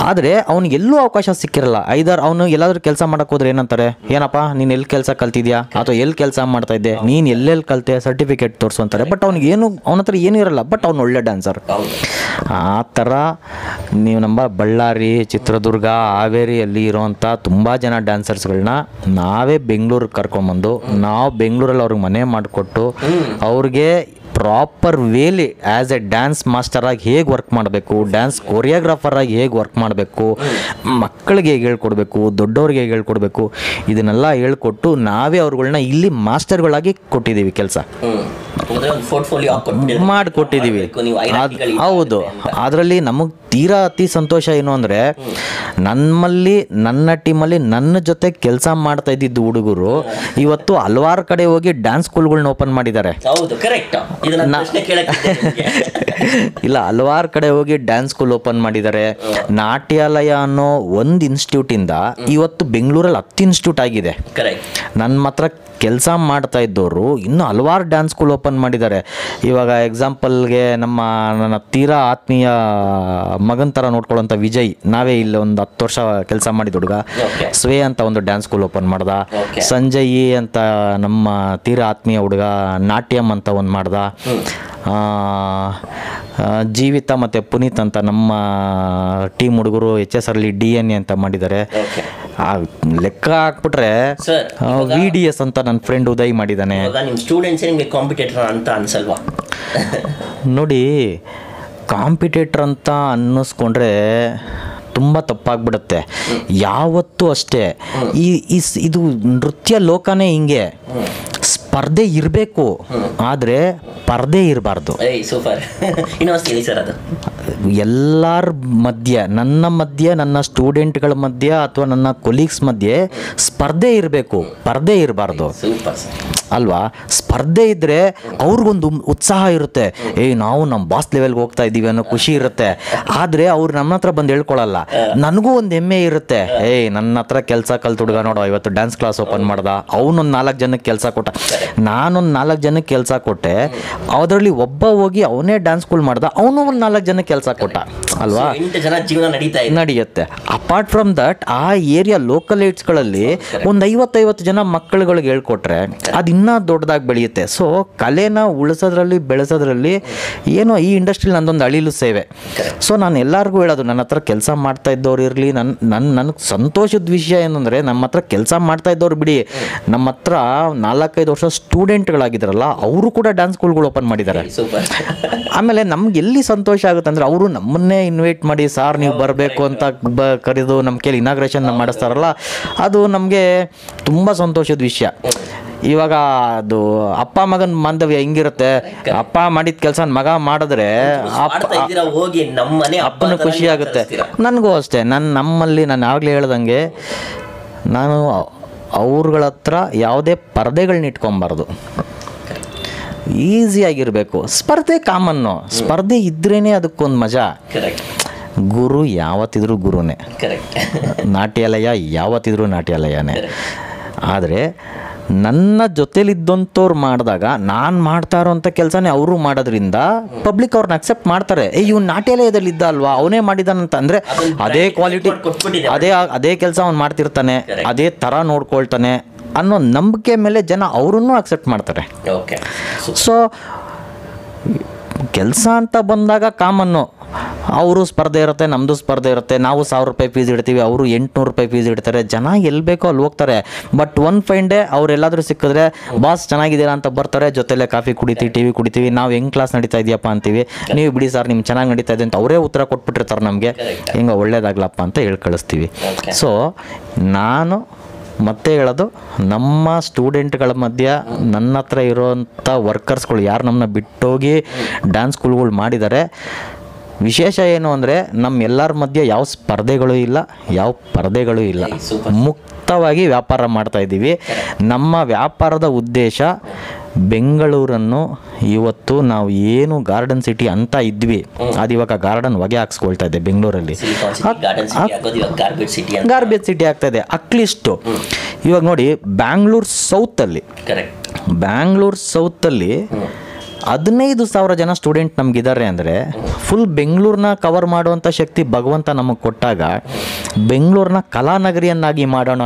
ಆದರೆ ಅವ್ನಿಗೆ ಎಲ್ಲೂ ಅವಕಾಶ ಸಿಕ್ಕಿರಲ್ಲ. ಐದಾರು ಅವನು ಎಲ್ಲಾದ್ರೂ ಕೆಲಸ ಮಾಡೋಕೆ ಹೋದ್ರೆ ಏನಂತಾರೆ, ಏನಪ್ಪ ನೀನು ಎಲ್ಲಿ ಕೆಲಸ ಕಲ್ತಿದ್ಯಾ ಅಥವಾ ಎಲ್ಲಿ ಕೆಲಸ ಮಾಡ್ತಾ ಇದ್ದೆ, ನೀನು ಎಲ್ಲೆಲ್ಲಿ ಕಲಿತೆ, ಸರ್ಟಿಫಿಕೇಟ್ ತೋರಿಸು ಅಂತಾರೆ. ಬಟ್ ಅವ್ನಿಗೆ ಏನು, ಅವನ ಹತ್ರ ಏನೂ ಇರಲ್ಲ, ಬಟ್ ಅವ್ನು ಒಳ್ಳೆ ಡ್ಯಾನ್ಸರ್. ಆ ಥರ ನೀವು ನಮ್ಮ ಬಳ್ಳಾರಿ, ಚಿತ್ರದುರ್ಗ, ಹಾವೇರಿಯಲ್ಲಿ ಇರೋವಂಥ ತುಂಬ ಜನ ಡ್ಯಾನ್ಸರ್ಸ್ಗಳನ್ನ ನಾವೇ ಬೆಂಗಳೂರಿಗೆ ಕರ್ಕೊಂಬಂದು, ನಾವು ಬೆಂಗಳೂರಲ್ಲಿ ಅವ್ರಿಗೆ ಮನೆ ಮಾಡಿಕೊಟ್ಟು ಅವ್ರಿಗೆ ಪ್ರಾಪರ್ ವೇಲಿ ಆ್ಯಸ್ ಎ ಡ್ಯಾನ್ಸ್ ಮಾಸ್ಟರಾಗಿ ಹೇಗೆ ವರ್ಕ್ ಮಾಡಬೇಕು, ಡ್ಯಾನ್ಸ್ ಕೊರಿಯೋಗ್ರಾಫರಾಗಿ ಹೇಗೆ ವರ್ಕ್ ಮಾಡಬೇಕು, ಮಕ್ಕಳಿಗೆ ಹೇಗೆ ಹೇಳ್ಕೊಡ್ಬೇಕು, ದೊಡ್ಡವ್ರಿಗೆ ಹೇಗೆ ಹೇಳ್ಕೊಡ್ಬೇಕು, ಇದನ್ನೆಲ್ಲ ಹೇಳ್ಕೊಟ್ಟು ನಾವೇ ಅವ್ರುಗಳನ್ನ ಇಲ್ಲಿ ಮಾಸ್ಟರ್ಗಳಾಗಿ ಕೊಟ್ಟಿದ್ದೀವಿ, ಕೆಲಸ ಮಾಡಿಕೊಟ್ಟಿದ್ದೀವಿ. ಹೌದು, ಅದರಲ್ಲಿ ನಮಗೆ ತೀರಾ ಅತಿ ಸಂತೋಷ ಏನು ಅಂದರೆ, ನಮ್ಮಲ್ಲಿ ನನ್ನ ಟೀಮಲ್ಲಿ ನನ್ನ ಜೊತೆ ಕೆಲಸ ಮಾಡ್ತಾ ಇದ್ದಿದ್ದು ಹುಡುಗರು ಇವತ್ತು ಹಲವಾರು ಕಡೆ ಹೋಗಿ ಡ್ಯಾನ್ಸ್ ಸ್ಕೂಲ್ಗಳನ್ನ ಓಪನ್ ಮಾಡಿದ್ದಾರೆ. ಇಲ್ಲ, ಹಲವಾರು ಕಡೆ ಹೋಗಿ ಡ್ಯಾನ್ಸ್ ಸ್ಕೂಲ್ ಓಪನ್ ಮಾಡಿದ್ದಾರೆ. ನಾಟ್ಯಾಲಯ ಅನ್ನೋ ಒಂದು ಇನ್ಸ್ಟಿಟ್ಯೂಟಿಂದ ಇವತ್ತು ಬೆಂಗಳೂರಲ್ಲಿ 10 ಇನ್ಸ್ಟಿಟ್ಯೂಟ್ ಆಗಿದೆ. ನನ್ನ ಮಾತ್ರ ಕೆಲಸ ಮಾಡ್ತಾ ಇದ್ದವರು ಇನ್ನೂ ಹಲವಾರು ಡ್ಯಾನ್ಸ್ ಸ್ಕೂಲ್ ಓಪನ್ ಮಾಡಿದ್ದಾರೆ. ಇವಾಗ ಎಕ್ಸಾಂಪಲ್ಗೆ ನನ್ನ ತೀರಾ ಆತ್ಮೀಯ ಮಗನ ಥರ ನೋಡ್ಕೊಳ್ಳೋಂಥ ವಿಜಯ್, ನಾವೇ ಇಲ್ಲಿ ಒಂದು 10 ವರ್ಷ ಕೆಲಸ ಮಾಡಿದ ಹುಡುಗ, ಸ್ವೇ ಅಂತ ಒಂದು ಡ್ಯಾನ್ಸ್ ಸ್ಕೂಲ್ ಓಪನ್ ಮಾಡ್ದ. ಸಂಜಯ್ ಅಂತ ನಮ್ಮ ತೀರಾ ಆತ್ಮೀಯ ಹುಡುಗ ನಾಟ್ಯಂ ಅಂತ ಒಂದು ಮಾಡ್ದ. ಜೀವಿತ ಮತ್ತು ಪುನೀತ್ ಅಂತ ನಮ್ಮ ಟೀಮ್ ಹುಡುಗರು HSRಲ್ಲಿ DNA ಅಂತ ಮಾಡಿದ್ದಾರೆ. ಲೆಕ್ಕ ಹಾಕ್ಬಿಟ್ರೆ VDS ಅಂತ ನನ್ನ ಫ್ರೆಂಡ್ ಉದಯ್ ಮಾಡಿದ್ದಾನೆ. ನೋಡಿ, ಕಾಂಪಿಟೇಟರ್ ಅಂತ ಅನ್ನಿಸ್ಕೊಂಡ್ರೆ ತುಂಬ ತಪ್ಪಾಗ್ಬಿಡುತ್ತೆ. ಯಾವತ್ತೂ ಅಷ್ಟೇ ಇದು ನೃತ್ಯ ಲೋಕನೇ ಹಿಂಗೆ, ಸ್ಪರ್ಧೆ ಇರಬೇಕು, ಆದರೆ ಪರ್ದೆ ಇರಬಾರ್ದು. ಎಲ್ಲರ ಮಧ್ಯೆ, ನನ್ನ ಸ್ಟೂಡೆಂಟ್ಗಳ ಮಧ್ಯೆ ಅಥವಾ ನನ್ನ ಕೊಲೀಗ್ಸ್ ಮಧ್ಯೆ ಸ್ಪರ್ಧೆ ಇರಬೇಕು, ಪರ್ದೆ ಇರಬಾರ್ದು ಅಲ್ವಾ? ಸ್ಪರ್ಧೆ ಇದ್ದರೆ ಅವ್ರಿಗೊಂದು ಉತ್ಸಾಹ ಇರುತ್ತೆ, ನಾವು ನಮ್ಮ ಬಾಸ್ ಲೆವೆಲ್ಗೆ ಹೋಗ್ತಾ ಇದ್ದೀವಿ ಅನ್ನೋ ಖುಷಿ ಇರುತ್ತೆ. ಆದರೆ ಅವ್ರು ನಮ್ಮ ಹತ್ರ ಬಂದು ಹೇಳ್ಕೊಳ್ಳಲ್ಲ. ನನಗೂ ಒಂದು ಹೆಮ್ಮೆ ಇರುತ್ತೆ, ನನ್ನ ಹತ್ರ ಕೆಲಸ ಕಲ್ತು ಹುಡುಗ ನೋಡೋ ಇವತ್ತು ಡ್ಯಾನ್ಸ್ ಕ್ಲಾಸ್ ಓಪನ್ ಮಾಡ್ದ, ಅವನೊಂದು 4 ಜನಕ್ಕೆ ಕೆಲಸ ಕೊಟ್ಟ, ನಾನೊಂದು 4 ಜನಕ್ಕೆ ಕೆಲಸ ಕೊಟ್ಟೆ, ಅದರಲ್ಲಿ ಒಬ್ಬ ಹೋಗಿ ಅವನೇ ಡ್ಯಾನ್ಸ್ ಸ್ಕೂಲ್ ಮಾಡ್ದ, ಅವನು ಒಂದು 4 ಜನಕ್ಕೆ ಕೆಲಸ ಕೊಟ್ಟ ಅಲ್ವಾ? 8 ಜನ ಜೀವನ ನಡೆಯುತ್ತೆ. ಅಪಾರ್ಟ್ ಫ್ರಮ್ ದಟ್, ಆ ಏರಿಯಾ ಲೋಕಲ್ ಏಟ್ಸ್ಗಳಲ್ಲಿ ಒಂದು 50 ಜನ ಮಕ್ಕಳುಗಳಿಗೆ ಹೇಳ್ಕೊಟ್ರೆ ಅದು ಇನ್ನೂ ದೊಡ್ಡದಾಗಿ ಬೆಳೆಯುತ್ತೆ. ಸೊ ಕಲೆನ ಉಳಿಸೋದ್ರಲ್ಲಿ ಬೆಳೆಸೋದ್ರಲ್ಲಿ ಏನೋ ಈ ಇಂಡಸ್ಟ್ರಿಲಿ ನಂದೊಂದು ಅಳಿಲು ಸೇವೆ. ಸೊ ನಾನು ಎಲ್ಲರಿಗೂ ಹೇಳೋದು, ನನ್ನ ಹತ್ರ ಕೆಲಸ ಮಾಡ್ತಾ ಇದ್ದವ್ರು ಇರಲಿ, ನನಗೆ ಸಂತೋಷದ ವಿಷಯ ಏನಂದರೆ, ನಮ್ಮ ಹತ್ರ ಕೆಲಸ ಮಾಡ್ತಾ ಇದ್ದವ್ರು ಬಿಡಿ, ನಮ್ಮ ಹತ್ರ 4-5 ವರ್ಷ ಸ್ಟೂಡೆಂಟ್ಗಳಾಗಿದ್ದಾರಲ್ಲ ಅವರು ಕೂಡ ಡ್ಯಾನ್ಸ್ ಸ್ಕೂಲ್ಗಳು ಓಪನ್ ಮಾಡಿದ್ದಾರೆ. ಆಮೇಲೆ ನಮ್ಗೆ ಎಲ್ಲಿ ಸಂತೋಷ ಆಗುತ್ತೆ ಅಂದರೆ, ಅವರು ನಮ್ಮನ್ನೇ ಇನ್ವೈಟ್ ಮಾಡಿ, ಸಾರ್ ನೀವು ಬರಬೇಕು ಅಂತ ಕರೆದು ನಮ್ಮ ಕೈಲಿ ಇನಾಗ್ರೇಷನ್ ಮಾಡಿಸ್ತಾರಲ್ಲ, ಅದು ನಮಗೆ ತುಂಬ ಸಂತೋಷದ ವಿಷಯ. ಇವಾಗ ಅದು ಅಪ್ಪ ಮಗನ ಬಾಂಧವ್ಯ ಹೆಂಗಿರುತ್ತೆ, ಅಪ್ಪ ಮಾಡಿದ ಕೆಲಸ ಮಗ ಮಾಡಿದ್ರೆ ಅಪ್ಪನ ಖುಷಿ ಆಗುತ್ತೆ. ನನಗೂ ಅಷ್ಟೇ. ನಮ್ಮಲ್ಲಿ ನಾನು ಆಗಲೇ ಹೇಳ್ದಂಗೆ, ನಾನು ಅವ್ರಗಳ ಹತ್ರ ಯಾವುದೇ ಪರದೆಗಳನ್ನ ಇಟ್ಕೊಬಾರ್ದು, ಈಸಿಯಾಗಿರಬೇಕು. ಸ್ಪರ್ಧೆ ಕಾಮನ್ನು, ಸ್ಪರ್ಧೆ ಇದ್ರೇ ಅದಕ್ಕೊಂದು ಮಜಾ. ಗುರು ಯಾವತ್ತಿದ್ರೂ ಗುರುನೇ, ನಾಟ್ಯಾಲಯ ಯಾವತ್ತಿದ್ರೂ ನಾಟ್ಯಾಲಯನೇ. ಆದರೆ ನನ್ನ ಜೊತೆಲಿದ್ದಂಥವ್ರು ಮಾಡಿದಾಗ ನಾನು ಮಾಡ್ತಾ ಇರೋಂಥ ಕೆಲಸನೇ ಅವರು ಮಾಡೋದ್ರಿಂದ ಪಬ್ಲಿಕ್ ಅವ್ರನ್ನ ಅಕ್ಸೆಪ್ಟ್ ಮಾಡ್ತಾರೆ. ಇವ್ನು ನಾಟ್ಯಾಲಯದಲ್ಲಿ ಇದ್ದ ಅಲ್ವಾ, ಅವನೇ ಮಾಡಿದಾನಂತ ಅಂದರೆ ಅದೇ ಕ್ವಾಲಿಟಿ, ಅದೇ ಕೆಲಸ ಅವ್ನು ಮಾಡ್ತಿರ್ತಾನೆ, ಅದೇ ಥರ ನೋಡ್ಕೊಳ್ತಾನೆ ಅನ್ನೋ ನಂಬಿಕೆ ಮೇಲೆ ಜನ ಅವರನ್ನು ಅಕ್ಸೆಪ್ಟ್ ಮಾಡ್ತಾರೆ. ಸೊ ಕೆಲಸ ಅಂತ ಬಂದಾಗ ಕಾಮನ್ನು, ಅವರು ಸ್ಪರ್ಧೆ ಇರುತ್ತೆ, ನಮ್ಮದು ಸ್ಪರ್ಧೆ ಇರುತ್ತೆ. ನಾವು 1000 ರೂಪಾಯಿ ಫೀಸ್ ಇಡ್ತೀವಿ, ಅವರು 800 ರೂಪಾಯಿ ಫೀಸ್ ಇಡ್ತಾರೆ. ಜನ ಎಲ್ಲಿ ಬೇಕೋ ಅಲ್ಲಿ ಹೋಗ್ತಾರೆ. ಬಟ್ ಒನ್ ಫೈನ್ ಡೇ ಅವರೆಲ್ಲಾದರೂ ಸಿಕ್ಕಿದ್ರೆ ಬಾಸ್ ಚೆನ್ನಾಗಿದ್ದೀರಾ ಅಂತ ಬರ್ತಾರೆ, ಜೊತೆಲೆ ಕಾಫಿ ಕುಡಿತೀವಿ, ಟಿ ವಿ ಕುಡಿತೀವಿ, ನಾವು ಹೆಂಗೆ ಕ್ಲಾಸ್ ನಡೀತಾ ಇದೆಯಪ್ಪ ಅಂತೀವಿ, ನೀವು ಬಿಡಿ ಸರ್ ನಿಮ್ಗೆ ಚೆನ್ನಾಗಿ ನಡೀತಾ ಇದೆ ಅಂತ ಅವರೇ ಉತ್ತರ ಕೊಟ್ಬಿಟ್ಟಿರ್ತಾರೆ ನಮಗೆ, ಹಿಂಗೆ ಒಳ್ಳೇದಾಗ್ಲಪ್ಪ ಅಂತ ಹೇಳಿ ಕಳಿಸ್ತೀವಿ. ಸೊ ನಾನು ಮತ್ತೆ ಹೇಳೋದು, ನಮ್ಮ ಸ್ಟೂಡೆಂಟ್ಗಳ ಮಧ್ಯ ನನ್ನ ಹತ್ರ ಇರೋವಂಥ ವರ್ಕರ್ಸ್ಗಳು ಯಾರು ನಮ್ಮನ್ನ ಬಿಟ್ಟೋಗಿ ಡ್ಯಾನ್ಸ್ ಸ್ಕೂಲ್ಗಳು ಮಾಡಿದ್ದಾರೆ, ವಿಶೇಷ ಏನು ಅಂದರೆ ನಮ್ಮೆಲ್ಲರ ಮಧ್ಯೆ ಯಾವ ಸ್ಪರ್ಧೆಗಳು ಇಲ್ಲ, ಯಾವ ಪರದೆಗಳು ಇಲ್ಲ, ಮುಕ್ತವಾಗಿ ವ್ಯಾಪಾರ ಮಾಡ್ತಾ ಇದ್ದೀವಿ. ನಮ್ಮ ವ್ಯಾಪಾರದ ಉದ್ದೇಶ ಬೆಂಗಳೂರನ್ನು ಇವತ್ತು ನಾವು ಏನು ಗಾರ್ಡನ್ ಸಿಟಿ ಅಂತ ಇದ್ವಿ, ಅದು ಇವಾಗ ಗಾರ್ಡನ್ ಹೊಗೆ ಹಾಕ್ಸ್ಕೊಳ್ತಾ ಇದೆ ಬೆಂಗಳೂರಲ್ಲಿ, ಗಾರ್ಬೇಜ್ ಸಿಟಿ ಆಗ್ತಾ ಇದೆ. ಅಟ್ಲೀಸ್ಟು ಇವಾಗ ನೋಡಿ ಬ್ಯಾಂಗ್ಳೂರ್ ಸೌತಲ್ಲಿ 15,000 ಜನ ಸ್ಟೂಡೆಂಟ್ ನಮಗಿದ್ದಾರೆ ಅಂದರೆ ಫುಲ್ ಬೆಂಗಳೂರನ್ನ ಕವರ್ ಮಾಡುವಂಥ ಶಕ್ತಿ ಭಗವಂತ ನಮಗೆ ಕೊಟ್ಟಾಗ ಬೆಂಗಳೂರನ್ನ ಕಲಾನಗರಿಯನ್ನಾಗಿ ಮಾಡೋಣ.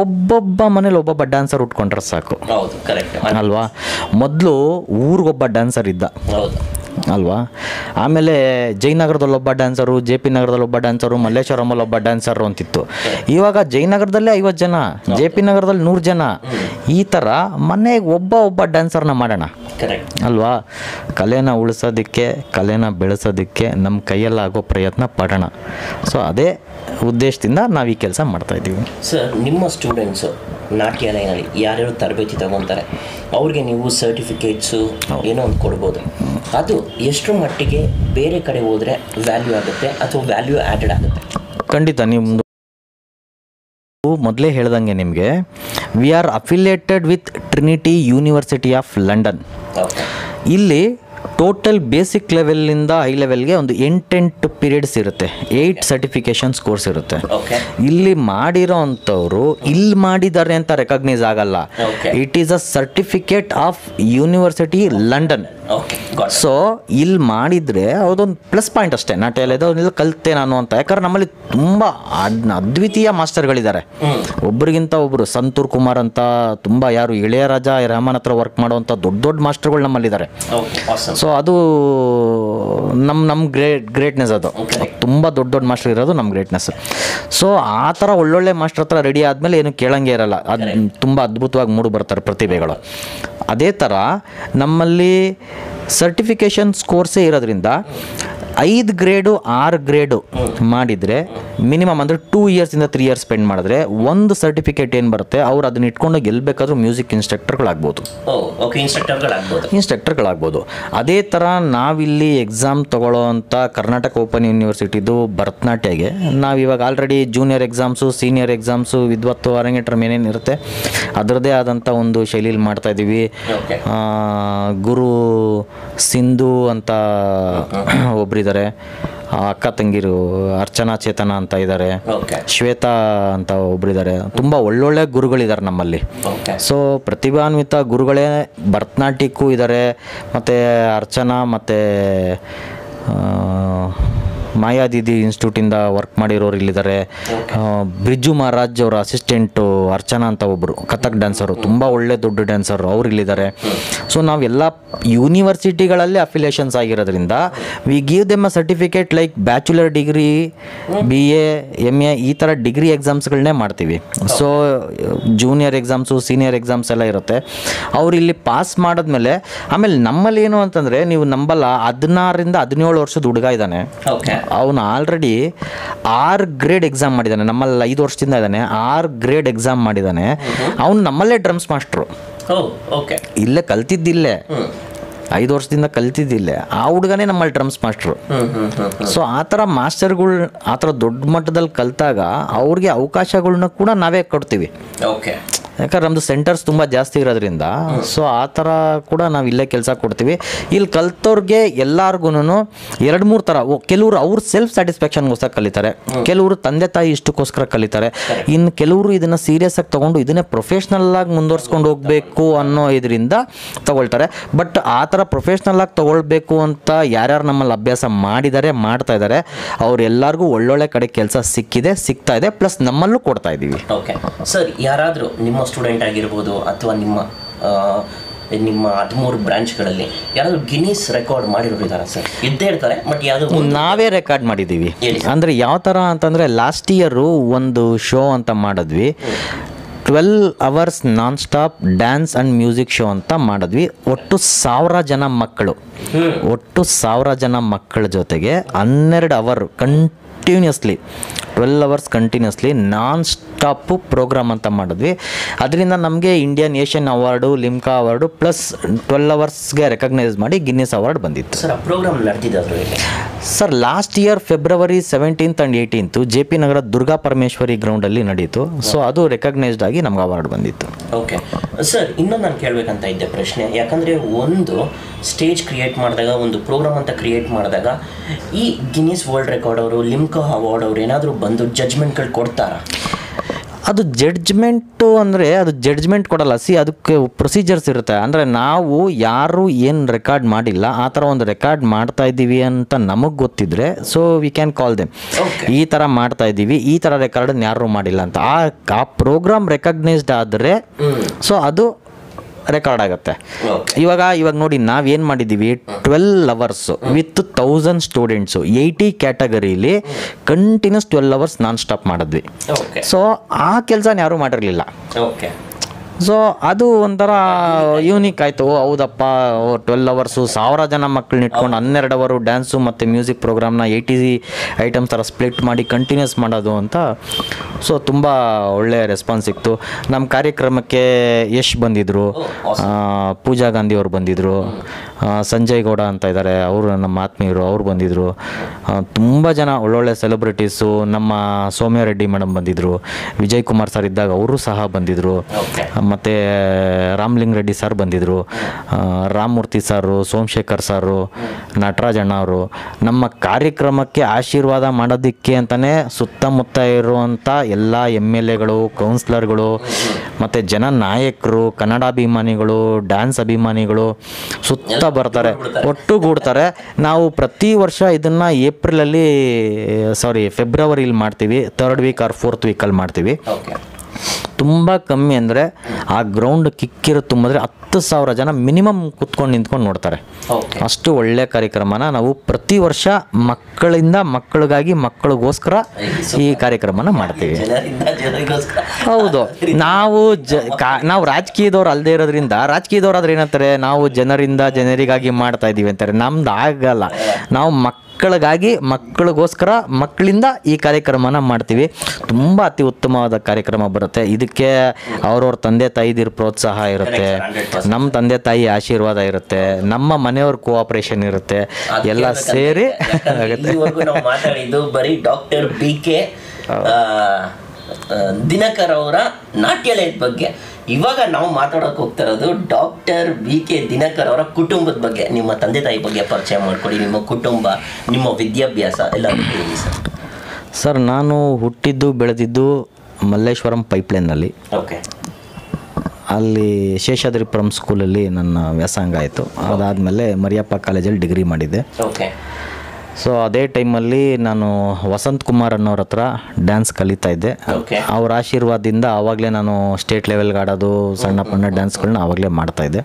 ಒಬ್ಬೊಬ್ಬ ಮನೇಲಿ ಒಬ್ಬೊಬ್ಬ ಡ್ಯಾನ್ಸರ್ ಉಟ್ಕೊಂಡ್ರೆ ಸಾಕು ಅಲ್ವಾ. ಮೊದಲು ಊರಿಗೊಬ್ಬ ಡ್ಯಾನ್ಸರ್ ಇದ್ದ ಅಲ್ವಾ, ಆಮೇಲೆ ಜಯನಗರದಲ್ಲಿ ಒಬ್ಬ ಡ್ಯಾನ್ಸರು, JP ನಗರದಲ್ಲಿ ಒಬ್ಬ ಡ್ಯಾನ್ಸರು, ಮಲ್ಲೇಶ್ವರಮಲ್ಲಿ ಒಬ್ಬ ಡ್ಯಾನ್ಸರು ಅಂತಿತ್ತು. ಇವಾಗ ಜಯನಗರದಲ್ಲೇ 50 ಜನ, JP ನಗರದಲ್ಲಿ 100 ಜನ, ಈ ಥರ ಮನೆಗೆ ಒಬ್ಬ ಡ್ಯಾನ್ಸರ್ನ ಮಾಡೋಣ ಅಲ್ವಾ. ಕಲೆನ ಉಳಿಸೋದಕ್ಕೆ, ಕಲೆನ ಬೆಳೆಸೋದಕ್ಕೆ ನಮ್ಮ ಕೈಯಲ್ಲಾಗೋ ಪ್ರಯತ್ನ ಪಡೋಣ. ಸೊ ಅದೇ ಉದ್ದೇಶದಿಂದ ನಾವು ಈ ಕೆಲಸ ಮಾಡ್ತಾಯಿದ್ದೀವಿ. ಸರ್, ನಿಮ್ಮ ಸ್ಟೂಡೆಂಟ್ಸು ನಾಟ್ಯಾಲಯನಲ್ಲಿ ಯಾರ್ಯಾರು ತರಬೇತಿ ತಗೊತಾರೆ ಅವ್ರಿಗೆ ನೀವು ಸರ್ಟಿಫಿಕೇಟ್ಸು ಏನೋ ಒಂದು ಕೊಡ್ಬೋದು, ಅದು ಎಷ್ಟು ಮಟ್ಟಿಗೆ ಬೇರೆ ಕಡೆ ಹೋದರೆ ವ್ಯಾಲ್ಯೂ ಆಗುತ್ತೆ ಅಥವಾ ವ್ಯಾಲ್ಯೂ ಆ್ಯಡೆಡ್ ಆಗುತ್ತೆ? ಖಂಡಿತ. ನಿಮ್ಮದು ಮೊದಲೇ ಹೇಳ್ದಂಗೆ ನಿಮಗೆ we are affiliated with Trinity university of London. ಇಲ್ಲಿ ಟೋಟಲ್ ಬೇಸಿಕ್ ಲೆವೆಲ್ನಿಂದ ಹೈ ಲೆವೆಲ್ಗೆ ಒಂದು 8 ಪೀರಿಯಡ್ಸ್ ಇರುತ್ತೆ, 8 ಸರ್ಟಿಫಿಕೇಷನ್ಸ್ ಕೋರ್ಸ್ ಇರುತ್ತೆ. ಇಲ್ಲಿ ಮಾಡಿರೋ ಅಂಥವ್ರು ಇಲ್ಲಿ ಮಾಡಿದ್ದಾರೆ ಅಂತ ರೆಕಗ್ನೈಸ್ ಆಗಲ್ಲ. It is a certificate of university London. So ಇಲ್ಲಿ ಮಾಡಿದರೆ ಅದೊಂದು ಪ್ಲಸ್ ಪಾಯಿಂಟ್ ಅಷ್ಟೇ. ನಾಟ್ಯಾಲಯದಲ್ಲಿ ಕಲಿತೆ ನಾನು ಅಂತ. ಯಾಕಂದ್ರೆ ನಮ್ಮಲ್ಲಿ ತುಂಬ ಅದ್ವಿತೀಯ ಮಾಸ್ಟರ್ಗಳಿದ್ದಾರೆ, ಒಬ್ರಿಗಿಂತ ಒಬ್ಬರು. ಸಂತೂರ್ ಕುಮಾರ್ ಅಂತ ತುಂಬ, ಯಾರು ಇಳೆಯರಾಜ ರೆಹಮಾನ್ ಹತ್ರ ವರ್ಕ್ ಮಾಡುವಂಥ ದೊಡ್ಡ ಮಾಸ್ಟರ್ಗಳು ನಮ್ಮಲ್ಲಿದ್ದಾರೆ. ಸೊ ಅದು ನಮ್ಮ ಗ್ರೇಟ್ನೆಸ್. ಅದು ತುಂಬ ದೊಡ್ಡ ಮಾಸ್ಟರ್ ಇರೋದು ನಮ್ಮ ಗ್ರೇಟ್ನೆಸ್. ಸೊ ಆ ಥರ ಒಳ್ಳೊಳ್ಳೆ ಮಾಸ್ಟರ್ ಹತ್ರ ರೆಡಿ ಆದಮೇಲೆ ಏನು ಕೇಳಂಗೆ ಇರಲ್ಲ, ಅದು ತುಂಬ ಅದ್ಭುತವಾಗಿ ಮೂಡಿ ಬರ್ತಾರೆ ಪ್ರತಿಭೆಗಳು. ಅದೇ ಥರ ನಮ್ಮಲ್ಲಿ ಸರ್ಟಿಫಿಕೇಷನ್ಸ್ ಕೋರ್ಸೇ ಇರೋದ್ರಿಂದ 5 ಗ್ರೇಡು 6 ಗ್ರೇಡು ಮಾಡಿದರೆ ಮಿನಿಮಮ್ ಅಂದರೆ 2 ಇಯರ್ಸಿಂದ 3 ಇಯರ್ಸ್ ಸ್ಪೆಂಡ್ ಮಾಡಿದ್ರೆ ಒಂದು ಸರ್ಟಿಫಿಕೇಟ್ ಏನು ಬರುತ್ತೆ, ಅವ್ರು ಅದನ್ನ ಇಟ್ಕೊಂಡು ಗೆಲ್ಲಬೇಕಾದ್ರೂ ಮ್ಯೂಸಿಕ್ ಇನ್ಸ್ಟ್ರಕ್ಟರ್ಗಳಾಗ್ಬೋದು. ಅದೇ ಥರ ನಾವಿಲ್ಲಿ ಎಕ್ಸಾಮ್ ತೊಗೊಳ್ಳೋ ಅಂಥ ಕರ್ನಾಟಕ ಓಪನ್ ಯೂನಿವರ್ಸಿಟಿದು ಭರತನಾಟ್ಯಗೆ ನಾವಿವಾಗ already junior exams, senior exams, ವಿದ್ವತ್ತು, ಅರಂಗೇಟ್ರಮ್ ಏನೇನಿರುತ್ತೆ ಅದರದ್ದೇ ಆದಂಥ ಒಂದು ಶೈಲಿಯಲ್ಲಿ ಮಾಡ್ತಾಯಿದ್ದೀವಿ. ಗುರು ಸಿಂಧು ಅಂತ ಒಬ್ಬರಿದ್ದಾರೆ, ಅಕ್ಕ ತಂಗಿರು ಅರ್ಚನಾ ಚೇತನ ಅಂತ ಇದ್ದಾರೆ, ಶ್ವೇತಾ ಅಂತ ಒಬ್ಬರಿದ್ದಾರೆ. ತುಂಬ ಒಳ್ಳೊಳ್ಳೆ ಗುರುಗಳಿದ್ದಾರೆ ನಮ್ಮಲ್ಲಿ. ಸೊ ಪ್ರತಿಭಾನ್ವಿತ ಗುರುಗಳೇ ಭರತನಾಟ್ಯಕ್ಕೂ ಇದ್ದಾರೆ. ಮತ್ತು ಅರ್ಚನಾ ಮತ್ತು ಮಾಯಾದೀದಿ ಇನ್ಸ್ಟಿಟ್ಯೂಟಿಂದ ವರ್ಕ್ ಮಾಡಿರೋರು ಇಲ್ಲಿದ್ದಾರೆ. ಬ್ರಿಜು ಮಹಾರಾಜ್ ಅವರ ಅಸಿಸ್ಟೆಂಟು ಅರ್ಚನಾ ಅಂತ ಒಬ್ಬರು ಕಥಕ್ ಡ್ಯಾನ್ಸರು, ತುಂಬ ಒಳ್ಳೆ ದೊಡ್ಡ ಡ್ಯಾನ್ಸರು, ಅವ್ರು ಇಲ್ಲಿದ್ದಾರೆ. ಸೊ ನಾವೆಲ್ಲ ಯೂನಿವರ್ಸಿಟಿಗಳಲ್ಲಿ ಅಫಿಲಿಯೇಷನ್ಸ್ ಆಗಿರೋದ್ರಿಂದ we give them a certificate like bachelor degree, BA, MA ಈ ಥರ ಡಿಗ್ರಿ ಎಕ್ಸಾಮ್ಸ್ಗಳನ್ನೇ ಮಾಡ್ತೀವಿ. So junior exams, senior exams ಎಲ್ಲ ಇರುತ್ತೆ. ಅವ್ರು ಇಲ್ಲಿ ಪಾಸ್ ಮಾಡಿದ್ಮೇಲೆ ಆಮೇಲೆ ನಮ್ಮಲ್ಲಿ ಏನು ಅಂತಂದರೆ, ನೀವು ನಂಬಲ್ಲ, 16ರಿಂದ 17 ವರ್ಷದ ಹುಡುಗ ಇದ್ದಾನೆ, ಅವನು ಆಲ್ರೆಡಿ 6 ಗ್ರೇಡ್ ಎಕ್ಸಾಮ್ ಮಾಡಿದ್ದಾನೆ. ನಮ್ಮಲ್ಲಿ 5 ವರ್ಷದಿಂದ ಇದ್ದಾನೆ, 6 ಗ್ರೇಡ್ ಎಕ್ಸಾಮ್ ಮಾಡಿದ್ದಾನೆ. ಅವನು ನಮ್ಮಲ್ಲೇ ಡ್ರಮ್ಸ್ ಮಾಸ್ಟ್ರು, ಇಲ್ಲೇ ಕಲ್ತಿದ್ದಿಲ್ಲೇ. 5 ವರ್ಷದಿಂದ ಕಲ್ತಿದ್ದಿಲ್ಲ, ಆ ಹುಡುಗನೇ ನಮ್ಮಲ್ಲಿ ಡ್ರಮ್ಸ್ ಮಾಸ್ಟ್ರು. ಸೊ ಆ ಥರ ಮಾಸ್ಟರ್ಗಳು ಆ ಥರ ದೊಡ್ಡ ಮಟ್ಟದಲ್ಲಿ ಕಲಿತಾಗ ಅವ್ರಿಗೆ ಅವಕಾಶಗಳನ್ನ ಕೂಡ ನಾವೇ ಕೊಡ್ತೀವಿ. ಓಕೆ. ಯಾಕಂದ್ರೆ ನಮ್ಮದು ಸೆಂಟರ್ಸ್ ತುಂಬ ಜಾಸ್ತಿ ಇರೋದ್ರಿಂದ ಸೊ ಆ ಥರ ಕೂಡ ನಾವು ಇಲ್ಲೇ ಕೆಲಸ ಕೊಡ್ತೀವಿ. ಇಲ್ಲಿ ಕಲ್ತವ್ರಿಗೆ ಎಲ್ಲರಿಗೂ 2-3 ಥರ, ಕೆಲವರು ಅವ್ರ ಸೆಲ್ಫ್ ಸ್ಯಾಟಿಸ್ಫ್ಯಾಕ್ಷನ್ಗೋಸ್ಕರ ಕಲಿತಾರೆ, ಕೆಲವರು ತಂದೆ ತಾಯಿ ಇಷ್ಟಕ್ಕೋಸ್ಕರ ಕಲಿತಾರೆ, ಇನ್ನು ಕೆಲವರು ಇದನ್ನು ಸೀರಿಯಸ್ ಆಗಿ ತೊಗೊಂಡು ಇದನ್ನೇ ಪ್ರೊಫೆಷ್ನಲ್ ಆಗಿ ಮುಂದುವರ್ಸ್ಕೊಂಡು ಹೋಗಬೇಕು ಅನ್ನೋ ಇದರಿಂದ ತಗೊಳ್ತಾರೆ. ಬಟ್ ಆ ಥರ ಪ್ರೊಫೆಷ್ನಲ್ ಆಗಿ ತೊಗೊಳ್ಬೇಕು ಅಂತ ಯಾರ್ಯಾರು ನಮ್ಮಲ್ಲಿ ಅಭ್ಯಾಸ ಮಾಡಿದ್ದಾರೆ, ಮಾಡ್ತಾ ಇದ್ದಾರೆ, ಅವ್ರೆಲ್ಲರಿಗೂ ಒಳ್ಳೊಳ್ಳೆ ಕಡೆ ಕೆಲಸ ಸಿಗ್ತಾ ಇದೆ, ಪ್ಲಸ್ ನಮ್ಮಲ್ಲೂ ಕೊಡ್ತಾ ಇದ್ದೀವಿ. ಓಕೆ ಸರ್, ಯಾರಾದರೂ ನಿಮ್ಮ ಸ್ಟೂಡೆಂಟ್ ಆಗಿರ್ಬೋದು ಅಥವಾ ನಿಮ್ಮ 13 ಬ್ರಾಂಚ್ಗಳಲ್ಲಿ ಯಾರಾದರೂ ಗಿನ್ನೀಸ್ ರೆಕಾರ್ಡ್ ಮಾಡಿರೋರು ಇದ್ದಾರಾ ಸರ್? ಇದ್ದೇ ಇರ್ತಾರೆ, ಬಟ್ ಯಾವುದು ನಾವೇ ರೆಕಾರ್ಡ್ ಮಾಡಿದ್ದೀವಿ. ಅಂದರೆ ಯಾವ ಥರ ಅಂತಂದರೆ ಲಾಸ್ಟ್ ಇಯರು ಒಂದು ಶೋ ಅಂತ ಮಾಡಿದ್ವಿ, 12 hours non stop dance and music show ಅಂತ ಮಾಡಿದ್ವಿ. ಒಟ್ಟು 1000 ಜನ ಮಕ್ಕಳು, ಒಟ್ಟು 1000 ಜನ ಮಕ್ಕಳ ಜೊತೆಗೆ 12 hour ಕಂಟಿನ್ಯೂಸ್ಲಿ 12 hours ಕಂಟಿನ್ಯೂಸ್ಲಿ ನಾನ್ ಸ್ಟಾಪು ಪ್ರೋಗ್ರಾಮ್ ಅಂತ ಮಾಡಿದ್ವಿ. ಅದರಿಂದ ನಮಗೆ Indian Asian award, Limca award plus 12 hours recognise ಮಾಡಿ ಗಿನ್ನಿಸ್ ಅವಾರ್ಡ್ ಬಂದಿತ್ತು. ಸರ್, ಆ ಪ್ರೋಗ್ರಾಮ್ ನಡೆದಿದ್ದು sir last year February 17th and 18th JP ನಗರ ದುರ್ಗಾ ಪರಮೇಶ್ವರಿ ಗ್ರೌಂಡಲ್ಲಿ ನಡೀತು. ಸೊ ಅದು ರೆಕಗ್ನೈಸ್ಡ್ ಆಗಿ ನಮ್ಗೆ ಅವಾರ್ಡ್ ಬಂದಿತ್ತು. ಓಕೆ ಸರ್, ಇನ್ನೊಂದು ನಾನು ಕೇಳಬೇಕಂತ ಇದ್ದೆ ಪ್ರಶ್ನೆ, ಯಾಕಂದರೆ ಒಂದು ಸ್ಟೇಜ್ ಕ್ರಿಯೇಟ್ ಮಾಡಿದಾಗ, ಒಂದು ಪ್ರೋಗ್ರಾಮ್ ಅಂತ ಕ್ರಿಯೇಟ್ ಮಾಡಿದಾಗ ಈ ಗಿನ್ನಿಸ್ ವರ್ಲ್ಡ್ ರೆಕಾರ್ಡ್ ಅವರು, ಲಿಮ್ಕಾ ಅವಾರ್ಡ್ ಅವರು ಏನಾದರೂ ಬಂದು ಜಡ್ಜ್ಮೆಂಟ್ಗಳು ಕೊಡ್ತಾರಾ? ಅದು ಜಡ್ಜ್ಮೆಂಟು ಅಂದರೆ ಅದು ಜಡ್ಜ್ಮೆಂಟ್ ಕೊಡಲ್ಲ. ಅದಕ್ಕೆ ಪ್ರೊಸೀಜರ್ಸ್ ಇರುತ್ತೆ. ಅಂದರೆ ನಾವು ಯಾರು ಏನು ರೆಕಾರ್ಡ್ ಮಾಡಿಲ್ಲ, ಆ ಥರ ಒಂದು ರೆಕಾರ್ಡ್ ಮಾಡ್ತಾ ಇದ್ದೀವಿ ಅಂತ ನಮಗೆ ಗೊತ್ತಿದ್ರೆ so we can call them, ಈ ಥರ ಮಾಡ್ತಾ ಇದ್ದೀವಿ, ಈ ಥರ ರೆಕಾರ್ಡನ್ನು ಯಾರು ಮಾಡಿಲ್ಲ ಅಂತ. ಆ ಪ್ರೋಗ್ರಾಮ್ ರೆಕಗ್ನೈಸ್ಡ್ ಆದರೆ ಸೊ ಅದು ರೆಕಾರ್ಡ್ ಆಗುತ್ತೆ. ಇವಾಗ ನೋಡಿ ನಾವೇನು ಮಾಡಿದ್ದೀವಿ, 12 hours ವಿತ್ 1000 ಸ್ಟೂಡೆಂಟ್ಸು 80 ಕ್ಯಾಟಗರಿಲಿ ಕಂಟಿನ್ಯೂಸ್ 12 hours ನಾನ್ ಸ್ಟಾಪ್ ಮಾಡಿದ್ವಿ. ಸೊ ಆ ಕೆಲಸನ ಯಾರೂ ಮಾಡಿರಲಿಲ್ಲ. ಸೊ ಅದು ಒಂಥರ ಯೂನಿಕ್ ಆಯಿತು. ಹೌದಪ್ಪ, 12 hours 1000 ಜನ ಮಕ್ಕಳನ್ನ ಇಟ್ಕೊಂಡು 12 hour ಡ್ಯಾನ್ಸು ಮತ್ತು ಮ್ಯೂಸಿಕ್ ಪ್ರೋಗ್ರಾಮ್ನ 80 ಐಟಮ್ಸ್ ಥರ ಸ್ಪ್ಲಿಟ್ ಮಾಡಿ ಕಂಟಿನ್ಯೂಸ್ ಮಾಡೋದು ಅಂತ. ಸೊ ತುಂಬ ಒಳ್ಳೆಯ ರೆಸ್ಪಾನ್ಸ್ ಸಿಕ್ತು. ನಮ್ಮ ಕಾರ್ಯಕ್ರಮಕ್ಕೆ ಯಶ್ ಬಂದಿದ್ದರು, ಪೂಜಾ ಗಾಂಧಿ ಅವ್ರು ಬಂದಿದ್ದರು, ಸಂಜಯ್ ಗೌಡ ಅಂತ ಇದ್ದಾರೆ, ಅವರು ನಮ್ಮ ಆತ್ಮೀಯರು, ಅವ್ರು ಬಂದಿದ್ದರು. ತುಂಬ ಜನ ಒಳ್ಳೊಳ್ಳೆ ಸೆಲೆಬ್ರಿಟೀಸು, ನಮ್ಮ ಸೌಮ್ಯ ರೆಡ್ಡಿ ಮೇಡಮ್ ಬಂದಿದ್ದರು, ವಿಜಯ್ ಕುಮಾರ್ ಸರ್ ಇದ್ದಾಗ ಅವರು ಸಹ ಬಂದಿದ್ದರು, ಮತ್ತು ರಾಮ್ಲಿಂಗ್ ರೆಡ್ಡಿ ಸರ್ ಬಂದಿದ್ದರು, ರಾಮಮೂರ್ತಿ ಸಾರು, ಸೋಮಶೇಖರ್ ಸಾರು, ನಟರಾಜಣ್ಣ ಅವರು. ನಮ್ಮ ಕಾರ್ಯಕ್ರಮಕ್ಕೆ ಆಶೀರ್ವಾದ ಮಾಡೋದಕ್ಕೆ ಅಂತಲೇ ಸುತ್ತಮುತ್ತ ಇರುವಂಥ ಎಲ್ಲ MLAಗಳು, ಕೌನ್ಸಿಲರ್ಗಳು ಮತ್ತು ಜನ ನಾಯಕರು, ಕನ್ನಡಾಭಿಮಾನಿಗಳು, ಡ್ಯಾನ್ಸ್ ಅಭಿಮಾನಿಗಳು ಸುತ್ತ ಬರ್ತಾರೆ, ಒಟ್ಟುಗೂಡ್ತಾರೆ. ನಾವು ಪ್ರತಿ ವರ್ಷ ಇದನ್ನು ಫೆಬ್ರವರಿಲಿ ಮಾಡ್ತೀವಿ, 3rd week or 4th weekಲ್ಲಿ ಮಾಡ್ತೀವಿ. ತುಂಬ ಕಮ್ಮಿ ಅಂದರೆ ಆ ಗ್ರೌಂಡ್ ಕಿಕ್ಕಿರೋ ತುಂಬಿದ್ರೆ 10,000 ಜನ ಮಿನಿಮಮ್ ಕುತ್ಕೊಂಡು ನಿಂತ್ಕೊಂಡು ನೋಡ್ತಾರೆ. ಅಷ್ಟು ಒಳ್ಳೆ ಕಾರ್ಯಕ್ರಮನ ನಾವು ಪ್ರತಿ ವರ್ಷ ಮಕ್ಕಳಿಗಾಗಿ ಮಕ್ಕಳಿಗೋಸ್ಕರ ಈ ಕಾರ್ಯಕ್ರಮನ ಮಾಡ್ತೀವಿ. ಹೌದು, ನಾವು ರಾಜಕೀಯದವ್ರು ಅಲ್ಲದೆ ಇರೋದ್ರಿಂದ, ರಾಜಕೀಯದವ್ರಾದ್ರೆ ಏನಂತಾರೆ, ನಾವು ಜನರಿಂದ ಜನರಿಗಾಗಿ ಮಾಡ್ತಾ ಇದ್ದೀವಿ ಅಂತಾರೆ. ನಮ್ದು ಆಗಲ್ಲ. ನಾವು ಮಕ್ಕಳಿಗೋಸ್ಕರ ಮಕ್ಕಳಿಂದ ಈ ಕಾರ್ಯಕ್ರಮನ ಮಾಡ್ತೀವಿ. ತುಂಬ ಅತಿ ಉತ್ತಮವಾದ ಕಾರ್ಯಕ್ರಮ ಬರುತ್ತೆ. ಇದಕ್ಕೆ ಅವ್ರವ್ರ ತಂದೆ ತಾಯಿದಿರ ಪ್ರೋತ್ಸಾಹ ಇರುತ್ತೆ, ನಮ್ಮ ತಂದೆ ತಾಯಿ ಆಶೀರ್ವಾದ ಇರುತ್ತೆ, ನಮ್ಮ ಮನೆಯವ್ರ ಕೋಆಪರೇಷನ್ ಇರುತ್ತೆ, ಎಲ್ಲ ಸೇರಿ ಮಾತಾಡಿದ್ದು ಬರೀ ಡಾಕ್ಟರ್ BK ದಿನಕರ್ ಅವರ ನಾಟ್ಯಾಲಯದ ಬಗ್ಗೆ. ಇವಾಗ ನಾವು ಮಾತಾಡೋಕೆ ಹೋಗ್ತಾ ಇರೋದು ಡಾಕ್ಟರ್ BK ದಿನಕರ್ ಅವರ ಕುಟುಂಬದ ಬಗ್ಗೆ. ನಿಮ್ಮ ತಂದೆ ತಾಯಿ ಬಗ್ಗೆ ಪರಿಚಯ ಮಾಡಿಕೊಡಿ, ನಿಮ್ಮ ಕುಟುಂಬ, ನಿಮ್ಮ ವಿದ್ಯಾಭ್ಯಾಸ ಎಲ್ಲ ಹೇಳಿ ಸರ್. ಸರ್, ನಾನು ಹುಟ್ಟಿದ್ದು ಬೆಳೆದಿದ್ದು ಮಲ್ಲೇಶ್ವರಂ ಪೈಪ್ಲೈನಲ್ಲಿ. ಅಲ್ಲಿ ಶೇಷಾದ್ರಿಪುರಂ ಸ್ಕೂಲಲ್ಲಿ ನನ್ನ ವ್ಯಾಸಂಗ ಆಯಿತು. ಅದಾದಮೇಲೆ ಮರಿಯಪ್ಪ ಕಾಲೇಜಲ್ಲಿ ಡಿಗ್ರಿ ಮಾಡಿದ್ದೆ. ಸೊ ಅದೇ ಟೈಮಲ್ಲಿ ನಾನು ವಸಂತ್ ಕುಮಾರ್ ಅನ್ನೋರ ಹತ್ರ ಡ್ಯಾನ್ಸ್ ಕಲಿತಾ ಇದ್ದೆ. ಅವ್ರ ಆಶೀರ್ವಾದದಿಂದ ಆವಾಗಲೇ ನಾನು ಸ್ಟೇಟ್ ಲೆವೆಲ್ಗೆ ಆಡೋದು, ಸಣ್ಣ ಪಣ್ಣ ಡ್ಯಾನ್ಸ್ಗಳನ್ನ ಆವಾಗಲೇ ಮಾಡ್ತಾಯಿದ್ದೆ.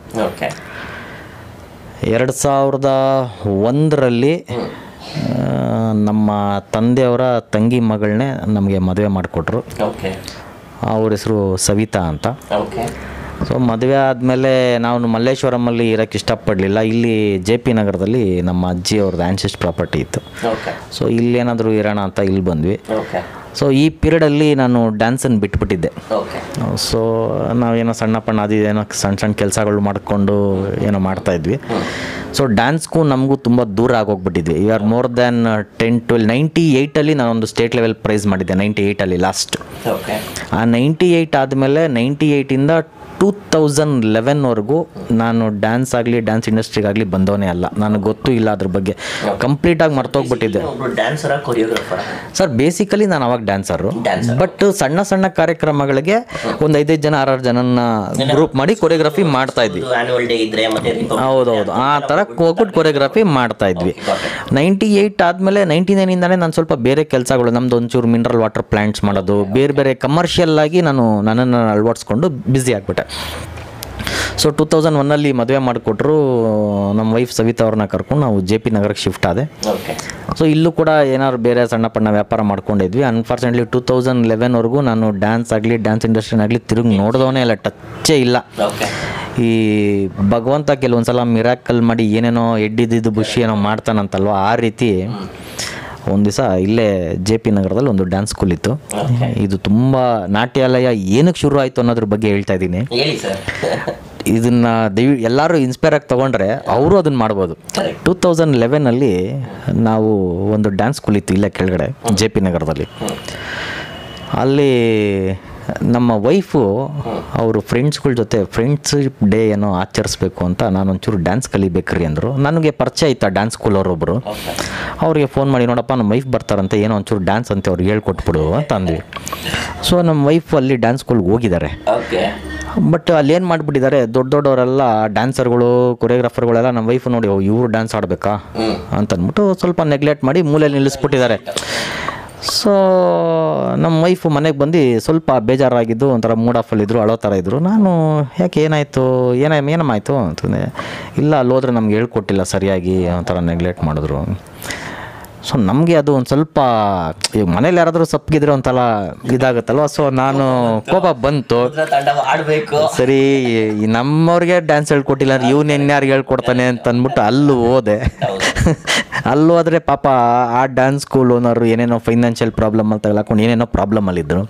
2001ರಲ್ಲಿ ನಮ್ಮ ತಂದೆಯವರ ತಂಗಿ ಮಗಳನ್ನೇ ನಮಗೆ ಮದುವೆ ಮಾಡಿಕೊಟ್ರು. ಅವ್ರ ಹೆಸರು ಸವಿತಾ ಅಂತ. ಸೊ ಮದುವೆ ಆದಮೇಲೆ ನಾವು ಮಲ್ಲೇಶ್ವರಮಲ್ಲಿ ಇರೋಕ್ಕೆ ಇಷ್ಟಪಡಲಿಲ್ಲ. ಇಲ್ಲಿ JP ನಗರದಲ್ಲಿ ನಮ್ಮ ಅಜ್ಜಿ ಅವ್ರದ್ದು ಆ್ಯನ್ಸಿಸ್ಟ್ ಪ್ರಾಪರ್ಟಿ ಇತ್ತು. ಸೊ ಇಲ್ಲೇನಾದರೂ ಇರೋಣ ಅಂತ ಇಲ್ಲಿ ಬಂದ್ವಿ. ಸೊ ಈ ಪೀರಿಯಡಲ್ಲಿ ನಾನು ಡ್ಯಾನ್ಸನ್ನು ಬಿಟ್ಬಿಟ್ಟಿದ್ದೆ. ಓಕೆ. ಸೊ ನಾವೇನೋ ಸಣ್ಣ ಪಣ್ಣ ಅದು ಏನೋ ಸಣ್ಣ ಸಣ್ಣ ಕೆಲಸಗಳು ಮಾಡಿಕೊಂಡು ಏನೋ ಮಾಡ್ತಾಯಿದ್ವಿ. ಸೊ ಡ್ಯಾನ್ಸ್ಗೂ ನಮಗೂ ತುಂಬ ದೂರ ಆಗೋಗ್ಬಿಟ್ಟಿದ್ವಿ. ಯು ಆರ್ ಮೋರ್ ದ್ಯಾನ್ 10-12 98ಅಲ್ಲಿ ನಾನೊಂದು ಸ್ಟೇಟ್ ಲೆವೆಲ್ ಪ್ರೈಸ್ ಮಾಡಿದ್ದೆ, 98ಅಲ್ಲಿ ಲಾಸ್ಟ್. ಓಕೆ. ಆ 98 ಆದಮೇಲೆ 98ಇಂದ 2011ವರೆಗೂ ನಾನು ಡ್ಯಾನ್ಸ್ ಆಗಲಿ ಡ್ಯಾನ್ಸ್ ಇಂಡಸ್ಟ್ರಿಗಾಗಲಿ ಬಂದವನೇ ಅಲ್ಲ. ನನಗೆ ಗೊತ್ತೂ ಇಲ್ಲ ಅದ್ರ ಬಗ್ಗೆ, ಕಂಪ್ಲೀಟಾಗಿ ಮರ್ತೋಗ್ಬಿಟ್ಟಿದ್ದೆ. ಸರ್ ಬೇಸಿಕಲಿ ನಾನು ಅವಾಗ ಡ್ಯಾನ್ಸರು, ಬಟ್ ಸಣ್ಣ ಸಣ್ಣ ಕಾರ್ಯಕ್ರಮಗಳಿಗೆ ಒಂದು 5-5 ಜನ 6-6 ಜನನ ಗ್ರೂಪ್ ಮಾಡಿ ಕೊರಿಯೋಗ್ರಫಿ ಮಾಡ್ತಾ ಇದ್ವಿ. ಹೌದೌದು, ಆ ಥರ ಹೋಗ್ಬಿಟ್ಟು ಕೊರಿಯೋಗ್ರಫಿ ಮಾಡ್ತಾ ಇದ್ವಿ. 98 ಆದಮೇಲೆ 99ಇಂದಾನೇ ನಾನು ಸ್ವಲ್ಪ ಬೇರೆ ಕೆಲಸಗಳು, ನಮ್ದು ಒಂಚೂರು ಮಿನರಲ್ ವಾಟರ್ ಪ್ಲ್ಯಾಂಟ್ಸ್ ಮಾಡೋದು, ಬೇರೆ ಬೇರೆ ಕಮರ್ಷಿಯಲ್ ಆಗಿ ನನ್ನನ್ನು ಅಳವಡಿಸ್ಕೊಂಡು ಬ್ಯುಸಿ ಆಗಿಬಿಟ್ಟೆ. ಸೊ 2001ಅಲ್ಲಿ ಮದುವೆ ಮಾಡಿಕೊಟ್ರು. ನಮ್ಮ ವೈಫ್ ಸವಿತಾ ಅವ್ರನ್ನ ಕರ್ಕೊಂಡು ನಾವು JP ನಗರಕ್ಕೆ ಶಿಫ್ಟ್ ಆದೆ. ಸೊ ಇಲ್ಲೂ ಕೂಡ ಏನಾದ್ರು ಬೇರೆ ಸಣ್ಣ ಪಣ್ಣ ವ್ಯಾಪಾರ ಮಾಡ್ಕೊಂಡಿದ್ವಿ. ಅನ್ಫಾರ್ಚುನೇಟ್ಲಿ 2011ವರೆಗೂ ನಾನು ಡ್ಯಾನ್ಸ್ ಆಗಲಿ ಡ್ಯಾನ್ಸ್ ಇಂಡಸ್ಟ್ರಿನಾಗಲಿ ತಿರುಗಿ ನೋಡ್ದವನೇ ಇಲ್ಲ, ಟಚ್ಚೇ ಇಲ್ಲ. ಈ ಭಗವಂತ ಕೆಲವೊಂದ್ಸಲ ಮಿರಾಕಲ್ ಮಾಡಿ ಏನೇನೋ ಎಡ್ಡಿದ್ದು ಬುಷಿ ಏನೋ ಮಾಡ್ತಾನಂತಲ್ವ, ಆ ರೀತಿ ಒಂದು ದಿವಸ ಇಲ್ಲೇ JP ನಗರದಲ್ಲಿ ಒಂದು ಡ್ಯಾನ್ಸ್ ಸ್ಕೂಲ್ ಇತ್ತು. ಇದು ತುಂಬ ನಾಟ್ಯಾಲಯ ಏನಕ್ಕೆ ಶುರು ಆಯಿತು ಅನ್ನೋದ್ರ ಬಗ್ಗೆ ಹೇಳ್ತಾ ಇದ್ದೀನಿ. ಇದನ್ನು ಎಲ್ಲರೂ ಇನ್ಸ್ಪೈರ್ ಆಗಿ ತೊಗೊಂಡ್ರೆ ಅವರು ಅದನ್ನು ಮಾಡ್ಬೋದು. 2011ಅಲ್ಲಿ ನಾವು ಒಂದು ಡ್ಯಾನ್ಸ್ ಸ್ಕೂಲ್ ಇತ್ತು ಇಲ್ಲೇ ಕೆಳಗಡೆ JP ನಗರದಲ್ಲಿ. ಅಲ್ಲಿ ನಮ್ಮ ವೈಫು ಅವರು ಫ್ರೆಂಡ್ಸ್ಗಳ ಜೊತೆ ಫ್ರೆಂಡ್ಶಿಪ್ ಡೇ ಏನೋ ಆಚರಿಸ್ಬೇಕು ಅಂತ ನಾನೊಂಚೂರು ಡ್ಯಾನ್ಸ್ ಕಲಿಬೇಕ್ರಿ ಅಂದರು. ನನಗೆ ಪರಿಚಯ ಇತ್ತು ಡ್ಯಾನ್ಸ್ ಸ್ಕೂಲ್ ಅವರೊಬ್ಬರು. ಅವ್ರಿಗೆ ಫೋನ್ ಮಾಡಿ, ನೋಡಪ್ಪ ನಮ್ಮ ವೈಫ್ ಬರ್ತಾರಂತೆ, ಏನೋ ಒಂಚೂರು ಡ್ಯಾನ್ಸ್ ಅಂತ ಅವ್ರಿಗೆ ಹೇಳ್ಕೊಟ್ಬಿಡು ಅಂತ ಅಂದ್ವಿ. ಸೊ ನಮ್ಮ ವೈಫ್ ಅಲ್ಲಿ ಡ್ಯಾನ್ಸ್ ಸ್ಕೂಲ್ಗೆ ಹೋಗಿದ್ದಾರೆ. ಬಟ್ ಅಲ್ಲಿ ಏನು ಮಾಡಿಬಿಟ್ಟಿದ್ದಾರೆ, ದೊಡ್ಡವರೆಲ್ಲ ಡ್ಯಾನ್ಸರ್ಗಳು ಕೊರಿಯೋಗ್ರಾಫರ್ಗಳೆಲ್ಲ ನಮ್ಮ ವೈಫ್ ನೋಡಿ ಇವರು ಡ್ಯಾನ್ಸ್ ಆಡಬೇಕಾ ಅಂತಂದ್ಬಿಟ್ಟು ಸ್ವಲ್ಪ ನೆಗ್ಲೆಕ್ಟ್ ಮಾಡಿ ಮೂಲೆಯಲ್ಲಿ ನಿಲ್ಲಿಸ್ಬಿಟ್ಟಿದ್ದಾರೆ. ಸೊ ನಮ್ಮ ವೈಫು ಮನೆಗೆ ಬಂದು ಸ್ವಲ್ಪ ಬೇಜಾರಾಗಿದ್ದು, ಒಂಥರ ಮೂಡ್ ಆಫಲ್ಲಿದ್ದರು, ಅಳೋ ಥರ ಇದ್ದರು. ನಾನು ಯಾಕೆ ಏನಾಯಿತು ಏನಮ್ಮಾಯಿತು ಅಂತಂದೆ. ಇಲ್ಲ ಅಲ್ಲೋದ್ರೆ ನಮ್ಗೆ ಹೇಳ್ಕೊಟ್ಟಿಲ್ಲ ಸರಿಯಾಗಿ, ಒಂಥರ ನೆಗ್ಲೆಕ್ಟ್ ಮಾಡಿದ್ರು. ಸೊ ನಮಗೆ ಅದು ಒಂದು ಸ್ವಲ್ಪ, ಈಗ ಮನೇಲಿ ಯಾರಾದರೂ ಸಪ್ಪಗಿದ್ರೆ ಒಂಥರ ಇದಾಗುತ್ತಲ್ವ. ಸೊ ನಾನು ಕೋಪ ಬಂತು, ಸರಿ ನಮ್ಮವ್ರಿಗೆ ಡ್ಯಾನ್ಸ್ ಹೇಳ್ಕೊಟ್ಟಿಲ್ಲ ಇವ್ನು ಇನ್ಯಾರಿಗೆ ಹೇಳ್ಕೊಡ್ತಾನೆ ಅಂತ ಅಂದ್ಬಿಟ್ಟು ಅಲ್ಲೂ ಹೋದೆ. ಅಲ್ಲೂ ಹೋದರೆ ಪಾಪ ಆ ಡ್ಯಾನ್ಸ್ ಸ್ಕೂಲ್ ಓನರು ಏನೇನೋ ಫೈನಾನ್ಷಿಯಲ್ ಪ್ರಾಬ್ಲಮ್ ಅಂತ ತಗೊಳಕೊಂಡು ಏನೇನೋ ಪ್ರಾಬ್ಲಮಲ್ಲಿದ್ದರು.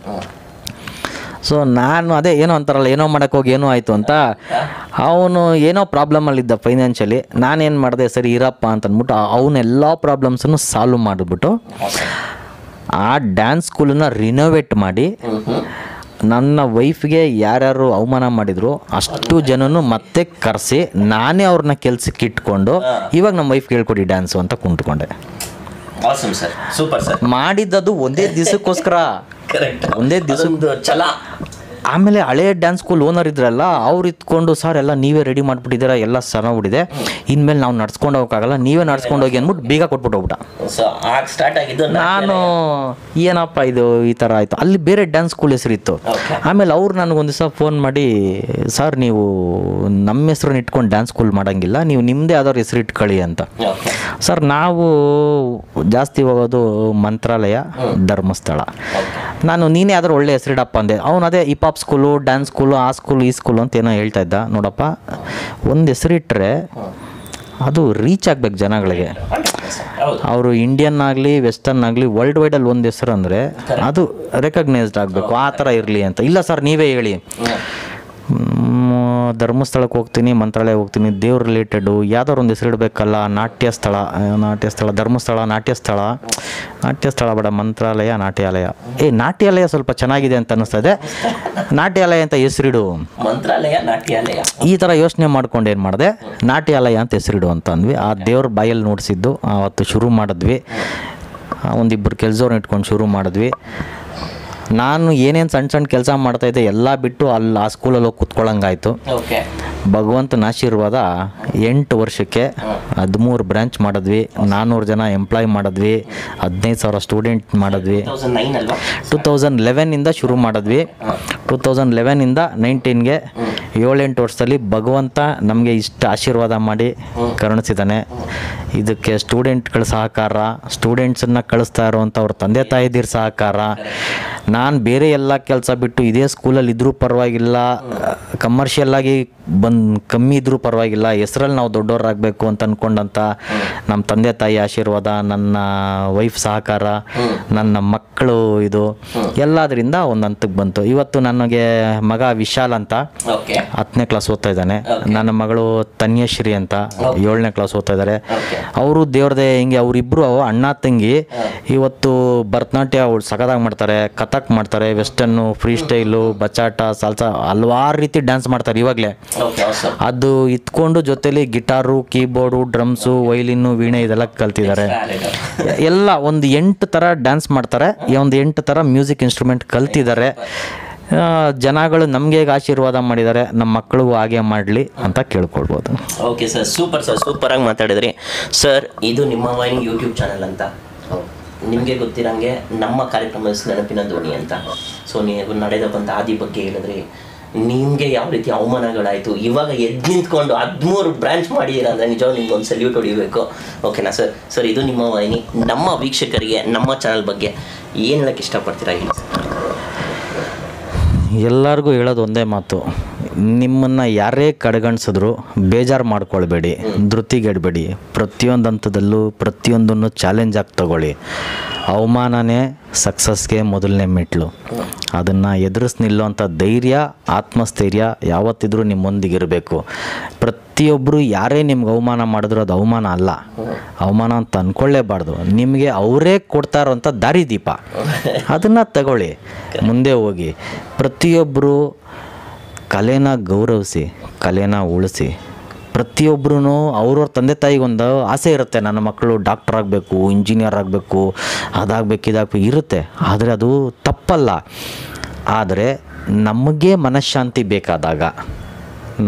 ಸೊ ನಾನು ಅದೇ ಏನೋ ಅಂತಾರಲ್ಲ, ಏನೋ ಮಾಡೋಕ್ಕೋಗಿ ಏನೋ ಆಯಿತು ಅಂತ, ಅವನು ಏನೋ ಪ್ರಾಬ್ಲಮಲ್ಲಿದ್ದ ಫೈನಾನ್ಷಿಯಲಿ. ನಾನೇನು ಮಾಡಿದೆ, ಸರಿ ಇರಪ್ಪ ಅಂತಂದ್ಬಿಟ್ಟು ಅವನ್ನೆಲ್ಲ ಪ್ರಾಬ್ಲಮ್ಸನ್ನು ಸಾಲ್ವ್ ಮಾಡಿಬಿಟ್ಟು ಆ ಡ್ಯಾನ್ಸ್ ಸ್ಕೂಲನ್ನ ರಿನೋವೇಟ್ ಮಾಡಿ ನನ್ನ ವೈಫ್ಗೆ ಯಾರ್ಯಾರು ಅವಮಾನ ಮಾಡಿದ್ರು ಅಷ್ಟು ಜನನು ಮತ್ತೆ ಕರೆಸಿ ನಾನೇ ಅವ್ರನ್ನ ಕೆಲ್ಸಕ್ಕೆ ಇಟ್ಕೊಂಡು ಇವಾಗ ನಮ್ಮ ವೈಫ್ಗೆ ಹೇಳ್ಕೊಡಿ ಡ್ಯಾನ್ಸು ಅಂತ ಕುಂತ್ಕೊಂಡೆ. ಮಾಡಿದ್ದದು ಒಂದೇ ದಿವಸಕ್ಕೋಸ್ಕರ, ಒಂದೇ ದಿವಸ ಛಲ. ಆಮೇಲೆ ಹಳೆಯ ಡ್ಯಾನ್ಸ್ ಸ್ಕೂಲ್ ಓನರ್ ಇದ್ರಲ್ಲ, ಅವ್ರು ಇತ್ಕೊಂಡು ಸರ್ ಎಲ್ಲ ನೀವೇ ರೆಡಿ ಮಾಡಿಬಿಟ್ಟಿದ್ದೀರಾ, ಎಲ್ಲ ಚೆನ್ನಾಗ್ಬಿಟ್ಟಿದೆ, ಇನ್ಮೇಲೆ ನಾವು ನಡ್ಸ್ಕೊಂಡು ಹೋಗೋಕ್ಕಾಗಲ್ಲ, ನೀವೇ ನಡ್ಸ್ಕೊಂಡು ಹೋಗಿ ಅಂದ್ಬಿಟ್ಟು ಬೀಗ ಕೊಟ್ಬಿಟ್ಟು ಹೋಗ್ಬಿಟ್ಟ. ನಾನು ಏನಪ್ಪ ಇದು ಈ ಥರ ಆಯಿತು. ಅಲ್ಲಿ ಬೇರೆ ಡ್ಯಾನ್ಸ್ ಸ್ಕೂಲ್ ಹೆಸರಿತ್ತು. ಆಮೇಲೆ ಅವ್ರು ನನಗೊಂದು ದಿವಸ ಫೋನ್ ಮಾಡಿ, ಸರ್ ನೀವು ನಮ್ಮ ಹೆಸ್ರನ್ನ ಇಟ್ಕೊಂಡು ಡ್ಯಾನ್ಸ್ ಸ್ಕೂಲ್ ಮಾಡೋಂಗಿಲ್ಲ, ನೀವು ನಿಮ್ಮದೇ ಯಾವ್ದಾದ್ರು ಹೆಸರು ಇಟ್ಕೊಳ್ಳಿ ಅಂತ. ಸರ್ ನಾವು ಜಾಸ್ತಿ ಹೋಗೋದು ಮಂತ್ರಾಲಯ, ಧರ್ಮಸ್ಥಳ. ನಾನು ನೀನೇ ಯಾವ್ದಾದ್ರು ಒಳ್ಳೆ ಹೆಸರಿಡಪ್ಪ ಅಂದೆ. ಅವನು ಅದೇ hip hop school, dance school, ಆ ಸ್ಕೂಲು ಈ ಸ್ಕೂಲು ಅಂತ ಏನೋ ಹೇಳ್ತಾ ಇದ್ದ. ನೋಡಪ್ಪ, ಒಂದು ಹೆಸರಿಟ್ಟರೆ ಅದು ರೀಚ್ ಆಗ್ಬೇಕು ಜನಗಳಿಗೆ. ಅವರು ಇಂಡಿಯನ್ ಆಗಲಿ ವೆಸ್ಟರ್ನ್ ಆಗಲಿ ವರ್ಲ್ಡ್ ವೈಡಲ್ಲಿ ಒಂದು ಹೆಸರು ಅಂದರೆ ಅದು ರೆಕಗ್ನೈಸ್ಡ್ ಆಗಬೇಕು, ಆ ಥರ ಇರಲಿ ಅಂತ. ಇಲ್ಲ ಸರ್ ನೀವೇ ಹೇಳಿ. ಧರ್ಮಸ್ಥಳಕ್ಕೆ ಹೋಗ್ತೀನಿ, ಮಂತ್ರಾಲಯ ಹೋಗ್ತೀನಿ, ದೇವ್ರ ರಿಲೇಟೆಡು ಯಾವ್ದಾರು ಒಂದು ಹೆಸರು ಇಡಬೇಕಲ್ಲ. ನಾಟ್ಯ ಸ್ಥಳ, ಧರ್ಮಸ್ಥಳ, ನಾಟ್ಯಸ್ಥಳ ಬೇಡ, ಮಂತ್ರಾಲಯ, ನಾಟ್ಯಾಲಯ. ನಾಟ್ಯಾಲಯ ಸ್ವಲ್ಪ ಚೆನ್ನಾಗಿದೆ ಅಂತ ಅನ್ನಿಸ್ತದೆ, ನಾಟ್ಯಾಲಯ ಅಂತ ಹೆಸರಿಡು. ಮಂತ್ರಾಲಯ, ನಾಟ್ಯಾಲಯ ಈ ಥರ ಯೋಚನೆ ಮಾಡ್ಕೊಂಡು ಏನು ಮಾಡಿದೆ, ನಾಟ್ಯಾಲಯ ಅಂತ ಹೆಸರಿಡು ಅಂತ ಅಂದ್ವಿ. ಆ ದೇವ್ರ ಬಾಯಲ್ಲಿ ನೋಡಿಸಿದ್ದು ಆವತ್ತು ಶುರು ಮಾಡಿದ್ವಿ. ಒಂದಿಬ್ಬರು ಕೆಲಸವ್ರನ್ನ ಇಟ್ಕೊಂಡು ಶುರು ಮಾಡಿದ್ವಿ. ನಾನು ಏನೇನು ಸಣ್ಣ ಸಣ್ಣ ಕೆಲಸ ಮಾಡ್ತಾಯಿದ್ದೆ ಎಲ್ಲ ಬಿಟ್ಟು ಅಲ್ಲಿ ಆ ಸ್ಕೂಲಲ್ಲಿ ಹೋಗಿ ಕುತ್ಕೊಳ್ಳೋಂಗಾಯ್ತು. ಭಗವಂತನ ಆಶೀರ್ವಾದ 8 ವರ್ಷಕ್ಕೆ 13 ಬ್ರಾಂಚ್ ಮಾಡಿದ್ವಿ, 400 ಜನ ಎಂಪ್ಲಾಯ್ ಮಾಡಿದ್ವಿ, 15,000 ಸ್ಟೂಡೆಂಟ್ ಮಾಡಿದ್ವಿ. 2011ಇಂದ ಶುರು ಮಾಡಿದ್ವಿ. 2011ಇಂದ 19ಗೆ 7-8 ವರ್ಷದಲ್ಲಿ ಭಗವಂತ ನಮಗೆ ಇಷ್ಟು ಆಶೀರ್ವಾದ ಮಾಡಿ ಕರುಣಿಸಿದ್ದಾನೆ. ಇದಕ್ಕೆ ಸ್ಟೂಡೆಂಟ್ಗಳ ಸಹಕಾರ, ಸ್ಟೂಡೆಂಟ್ಸನ್ನು ಕಳಿಸ್ತಾ ಇರೋವಂಥ ಅವ್ರ ತಂದೆ ತಾಯಿದಿರ ಸಹಕಾರ, ನಾನು ಬೇರೆ ಎಲ್ಲ ಕೆಲಸ ಬಿಟ್ಟು ಇದೇ ಸ್ಕೂಲಲ್ಲಿ ಇದ್ರೂ ಪರವಾಗಿಲ್ಲ, ಕಮರ್ಷಿಯಲ್ಲಾಗಿ ಕಮ್ಮಿ ಇದ್ರೂ ಪರವಾಗಿಲ್ಲ, ಹೆಸರಲ್ಲಿ ನಾವು ದೊಡ್ಡವರಾಗಬೇಕು ಅಂತ ಅಂದ್ಕೊಂಡಂಥ ನಮ್ಮ ತಂದೆ ತಾಯಿ ಆಶೀರ್ವಾದ, ನನ್ನ ವೈಫ್ ಸಹಕಾರ, ನನ್ನ ಮಕ್ಕಳು ಇದು ಎಲ್ಲದರಿಂದ ಒಂದು ಹಂತಕ್ಕೆ ಬಂತು. ಇವತ್ತು ನನಗೆ ಮಗ ವಿಶಾಲ್ ಅಂತ 10ನೇ ಕ್ಲಾಸ್ ಓದ್ತಾ ಇದ್ದಾನೆ, ನನ್ನ ಮಗಳು ತನ್ಯಶ್ರೀ ಅಂತ 7ನೇ ಕ್ಲಾಸ್ ಓದ್ತಾ ಇದ್ದಾರೆ. ಅವರು ದೇವ್ರದೇ ಹಿಂಗೆ ಅವರಿಬ್ಬರು ಅಣ್ಣ ತಂಗಿ ಇವತ್ತು ಭರತನಾಟ್ಯ ಸಖತ್ತಾಗಿ ಮಾಡ್ತಾರೆ, ಕಥಕ್ ಮಾಡ್ತಾರೆ, ವೆಸ್ಟರ್ನು, ಫ್ರೀ ಸ್ಟೈಲು, ಬಚಾಟ, ಸಾಲ್ಸಾ ಹಲವಾರು ರೀತಿ ಡ್ಯಾನ್ಸ್ ಮಾಡ್ತಾರೆ ಇವಾಗಲೇ. ಅದು ಇತ್ಕೊಂಡು ಜೊತೆಲಿ ಗಿಟಾರು, ಕೀಬೋರ್ಡು, ಡ್ರಮ್ಸು, ವೈಲಿನ್ನು, ವೀಣೆ ಇದೆಲ್ಲ ಕಲ್ತಿದ್ದಾರೆ. ಎಲ್ಲ ಒಂದು 8 ಥರ ಡ್ಯಾನ್ಸ್ ಮಾಡ್ತಾರೆ, ಒಂದು 8 ಥರ ಮ್ಯೂಸಿಕ್ ಇನ್ಸ್ಟ್ರೂಮೆಂಟ್ ಕಲ್ತಿದ್ದಾರೆ. ಜನಗಳು ನಮಗೆ ಆಶೀರ್ವಾದ ಮಾಡಿದ್ದಾರೆ, ನಮ್ಮ ಮಕ್ಕಳಿಗೂ ಹಾಗೆ ಮಾಡಲಿ ಅಂತ ಕೇಳ್ಕೊಳ್ಬೋದು. ಓಕೆ ಸರ್, ಸೂಪರಾಗಿ ಮಾತಾಡಿದ್ರಿ ಸರ್. ಇದು ನಿಮ್ಮ ವಾಹಿನಿ ಯೂಟ್ಯೂಬ್ ಚಾನಲ್ ಅಂತ ನಿಮಗೆ ಗೊತ್ತಿರಂಗೆ ನಮ್ಮ ಕಾರ್ಯಕ್ರಮ ನೆನಪಿನ ಧ್ವನಿ ಅಂತ. ಸೊ ನೀವು ನಡೆದ ಬಂದ ಆದಿ ಬಗ್ಗೆ ಹೇಳಿದ್ರಿ, ನಿಮಗೆ ಯಾವ ರೀತಿ ಅವಮಾನಗಳಾಯಿತು, ಇವಾಗ ಎದ್ದು ನಿಂತ್ಕೊಂಡು 13 ಬ್ರಾಂಚ್ ಮಾಡಿದ್ದೀರ ಅಂದರೆ ನಿಜವಾಗ ನಿಮ್ಗೆ ಒಂದು ಸಲ್ಯೂಟ್ ಹೊಡಿಬೇಕು. ಓಕೆನಾ ಸರ್? ಸರ್ ಇದು ನಿಮ್ಮ ವಾಹಿನಿ, ನಮ್ಮ ವೀಕ್ಷಕರಿಗೆ ನಮ್ಮ ಚಾನಲ್ ಬಗ್ಗೆ ಏನು ಹೇಳೋಕ್ಕೆ ಇಷ್ಟಪಡ್ತೀರಾ ಹೇಳಿ? ಎಲ್ಲರಿಗೂ ಹೇಳೋದು ಒಂದೇ ಮಾತು, ನಿಮ್ಮನ್ನು ಯಾರೇ ಕಡೆಗಣಿಸಿದ್ರು ಬೇಜಾರು ಮಾಡ್ಕೊಳ್ಬೇಡಿ, ಧೃತಿಗೆಡಬೇಡಿ. ಪ್ರತಿಯೊಂದು ಹಂತದಲ್ಲೂ ಪ್ರತಿಯೊಂದನ್ನು ಚಾಲೆಂಜ್ ಆಗಿ ತಗೊಳ್ಳಿ. ಅವಮಾನನೇ ಸಕ್ಸಸ್ಗೆ ಮೊದಲನೇ ಮೆಟ್ಲು. ಅದನ್ನು ಎದುರಿಸಿ ನಿಲ್ಲುವಂಥ ಧೈರ್ಯ, ಆತ್ಮಸ್ಥೈರ್ಯ ಯಾವತ್ತಿದ್ರೂ ನಿಮ್ಮೊಂದಿಗಿರಬೇಕು. ಪ್ರತಿಯೊಬ್ಬರು ಯಾರೇ ನಿಮ್ಗೆ ಅವಮಾನ ಮಾಡಿದ್ರು ಅದು ಅವಮಾನ ಅಲ್ಲ, ಅವಮಾನ ಅಂತ ಅಂದ್ಕೊಳ್ಳೇಬಾರ್ದು. ನಿಮಗೆ ಅವರೇ ಕೊಡ್ತಾ ಇರೋಂಥ ದಾರಿದೀಪ, ಅದನ್ನು ತಗೊಳ್ಳಿ, ಮುಂದೆ ಹೋಗಿ. ಪ್ರತಿಯೊಬ್ಬರು ಕಲೆನ ಗೌರವಿಸಿ, ಕಲೆನ ಉಳಿಸಿ. ಪ್ರತಿಯೊಬ್ಬರೂ ಅವ್ರವ್ರ ತಂದೆ ತಾಯಿಗೊಂದು ಆಸೆ ಇರುತ್ತೆ, ನನ್ನ ಮಕ್ಕಳು ಡಾಕ್ಟರ್ ಆಗಬೇಕು, ಇಂಜಿನಿಯರ್ ಆಗಬೇಕು, ಅದಾಗಬೇಕು, ಇದಾಗಬೇಕು ಇರುತ್ತೆ. ಆದರೆ ಅದು ತಪ್ಪಲ್ಲ. ಆದರೆ ನಮಗೆ ಮನಃಶಾಂತಿ ಬೇಕಾದಾಗ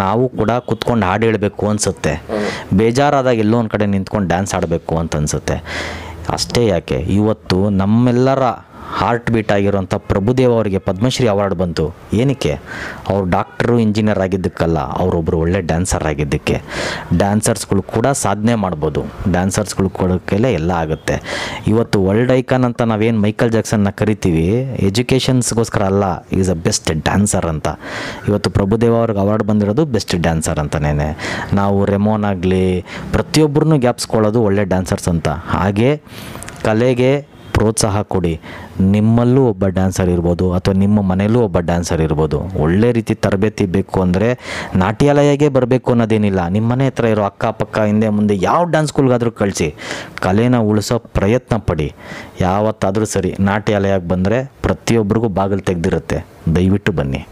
ನಾವು ಕೂಡ ಕುತ್ಕೊಂಡು ಹಾಡು ಹೇಳಬೇಕು ಅನಿಸುತ್ತೆ, ಬೇಜಾರಾದಾಗ ಎಲ್ಲೋ ಒಂದು ಕಡೆ ನಿಂತ್ಕೊಂಡು ಡ್ಯಾನ್ಸ್ ಆಡಬೇಕು ಅಂತ ಅನಿಸುತ್ತೆ. ಅಷ್ಟೇ ಯಾಕೆ, ಇವತ್ತು ನಮ್ಮೆಲ್ಲರ ಹಾರ್ಟ್ ಬೀಟ್ ಆಗಿರೋಂಥ ಪ್ರಭುದೇವ ಅವರಿಗೆ ಪದ್ಮಶ್ರೀ ಅವಾರ್ಡ್ ಬಂತು. ಏನಕ್ಕೆ? ಅವರು ಡಾಕ್ಟರು, ಇಂಜಿನಿಯರ್ ಆಗಿದ್ದಕ್ಕಲ್ಲ, ಅವರೊಬ್ಬರು ಒಳ್ಳೆ ಡ್ಯಾನ್ಸರ್ ಆಗಿದ್ದಕ್ಕೆ. ಡ್ಯಾನ್ಸರ್ಸ್ಗಳು ಕೂಡ ಸಾಧನೆ ಮಾಡ್ಬೋದು, ಡ್ಯಾನ್ಸರ್ಸ್ಗಳು ಕೊಡೋಕ್ಕೆಲ್ಲ ಎಲ್ಲ ಆಗುತ್ತೆ. ಇವತ್ತು ವರ್ಲ್ಡ್ ಐಕಾನ್ ಅಂತ ನಾವೇನು ಮೈಕಲ್ ಜಾಕ್ಸನ್ನ ಕರಿತೀವಿ, ಎಜುಕೇಷನ್ಸ್ಗೋಸ್ಕರ ಅಲ್ಲ, ಈಸ್ ಅ ಬೆಸ್ಟ್ ಡ್ಯಾನ್ಸರ್ ಅಂತ. ಇವತ್ತು ಪ್ರಭುದೇವ ಅವ್ರಿಗೆ ಅವಾರ್ಡ್ ಬಂದಿರೋದು ಬೆಸ್ಟ್ ಡ್ಯಾನ್ಸರ್ ಅಂತಲೇ. ನಾವು ರೆಮೋನ್ ಆಗಲಿ ಪ್ರತಿಯೊಬ್ಬರನ್ನೂ ಗ್ಯಾಪ್ಸ್ಕೊಳ್ಳೋದು ಒಳ್ಳೆ ಡ್ಯಾನ್ಸರ್ಸ್ ಅಂತ. ಹಾಗೆ ಕಲೆಗೆ ಪ್ರೋತ್ಸಾಹ ಕೊಡಿ. ನಿಮ್ಮಲ್ಲೂ ಒಬ್ಬ ಡ್ಯಾನ್ಸರ್ ಇರ್ಬೋದು, ಅಥವಾ ನಿಮ್ಮ ಮನೆಯಲ್ಲೂ ಒಬ್ಬ ಡ್ಯಾನ್ಸರ್ ಇರ್ಬೋದು. ಒಳ್ಳೆ ರೀತಿ ತರಬೇತಿ ಬೇಕು ಅಂದರೆ ನಾಟ್ಯಾಲಯಗೆ ಬರಬೇಕು ಅನ್ನೋದೇನಿಲ್ಲ. ನಿಮ್ಮ ಮನೆ ಹತ್ರ ಇರೋ ಅಕ್ಕಪಕ್ಕ ಹಿಂದೆ ಮುಂದೆ ಯಾವ ಡ್ಯಾನ್ಸ್ ಸ್ಕೂಲ್ಗಾದರೂ ಕಳಿಸಿ, ಕಲೆನ ಉಳಿಸೋ ಪ್ರಯತ್ನ ಪಡಿ. ಯಾವತ್ತಾದರೂ ಸರಿ ನಾಟ್ಯಾಲಯಕ್ಕೆ ಬಂದರೆ ಪ್ರತಿಯೊಬ್ಬರಿಗೂ ಬಾಗಿಲು ತೆಗೆದಿರುತ್ತೆ, ದಯವಿಟ್ಟು ಬನ್ನಿ.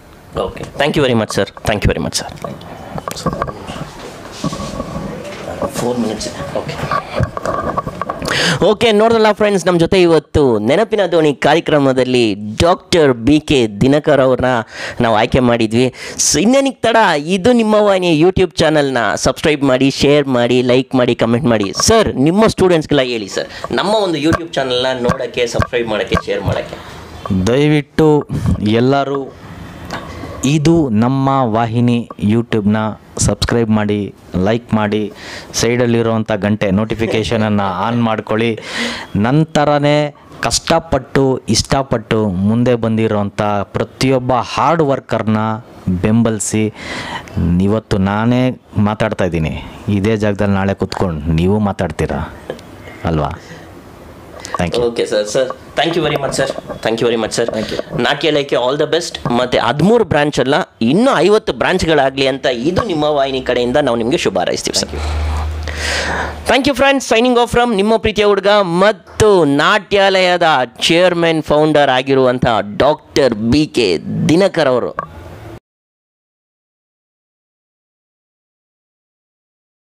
Okay, thank you very much sir. Thank you very much sir. 4 minutes. Okay, ನೋಡಿದ್ರಲ್ಲ ಫ್ರೆಂಡ್ಸ್, ನಮ್ಮ ಜೊತೆ ಇವತ್ತು ನೆನಪಿನ ಧ್ವನಿ ಕಾರ್ಯಕ್ರಮದಲ್ಲಿ ಡಾಕ್ಟರ್ BK ದಿನಕರ್ ಅವ್ರನ್ನ ನಾವು ಆಯ್ಕೆ ಮಾಡಿದ್ವಿ. ಇನ್ನೇನಿಗೆ ತಡ, ಇದು ನಿಮ್ಮ ವಾಹಿನಿ ಯೂಟ್ಯೂಬ್ ಚಾನಲ್ನ ಸಬ್ಸ್ಕ್ರೈಬ್ ಮಾಡಿ, ಶೇರ್ ಮಾಡಿ, ಲೈಕ್ ಮಾಡಿ, ಕಮೆಂಟ್ ಮಾಡಿ. ಸರ್ ನಿಮ್ಮ ಸ್ಟೂಡೆಂಟ್ಸ್ಗೆಲ್ಲ ಹೇಳಿ ಸರ್, ನಮ್ಮ ಒಂದು ಯೂಟ್ಯೂಬ್ ಚಾನಲ್ನ ನೋಡೋಕ್ಕೆ, ಸಬ್ಸ್ಕ್ರೈಬ್ ಮಾಡೋಕ್ಕೆ, ಶೇರ್ ಮಾಡೋಕ್ಕೆ ದಯವಿಟ್ಟು ಎಲ್ಲರೂ ಇದು ನಮ್ಮ ವಾಹಿನಿ ಯೂಟ್ಯೂಬ್ನ ಸಬ್ಸ್ಕ್ರೈಬ್ ಮಾಡಿ, ಲೈಕ್ ಮಾಡಿ, ಸೈಡಲ್ಲಿರೋವಂಥ ಗಂಟೆ ನೋಟಿಫಿಕೇಷನನ್ನು ಆನ್ ಮಾಡ್ಕೊಳ್ಳಿ. ನಂತರನೇ ಕಷ್ಟಪಟ್ಟು ಇಷ್ಟಪಟ್ಟು ಮುಂದೆ ಬಂದಿರೋವಂಥ ಪ್ರತಿಯೊಬ್ಬ ಹಾರ್ಡ್ ವರ್ಕರ್ನ ಬೆಂಬಲಿಸಿ. ಇವತ್ತು ನಾನೇ ಮಾತಾಡ್ತಾ ಇದ್ದೀನಿ, ಇದೇ ಜಾಗದಲ್ಲಿ ನಾಳೆ ಕೂತ್ಕೊಂಡು ನೀವು ಮಾತಾಡ್ತೀರಾ ಅಲ್ವಾ? Thank you. Okay sir. Sir thank you very much sir. Thank you very much sir. ನಾಟ್ಯಾಲಯಕ್ಕೆ ಆಲ್ ದ ಬೆಸ್ಟ್. ಮತ್ತು 13 ಬ್ರಾಂಚ್ ಅಲ್ಲ, ಇನ್ನೂ 50 ಬ್ರಾಂಚ್ಗಳಾಗಲಿ ಅಂತ ಇದು ನಿಮ್ಮ ವಾಹಿನಿ ಕಡೆಯಿಂದ ನಾವು ನಿಮಗೆ ಶುಭ ಹಾರೈಸ್ತೀವಿ ಸರ್. Thank you friends. Signing off from ನಿಮ್ಮ ಪ್ರೀತಿಯ ಹುಡುಗ ಮತ್ತು ನಾಟ್ಯಾಲಯದ ಚೇರ್ಮನ್ ಫೌಂಡರ್ ಆಗಿರುವಂಥ ಡಾಕ್ಟರ್ BK ದಿನಕರ್ ಅವರು.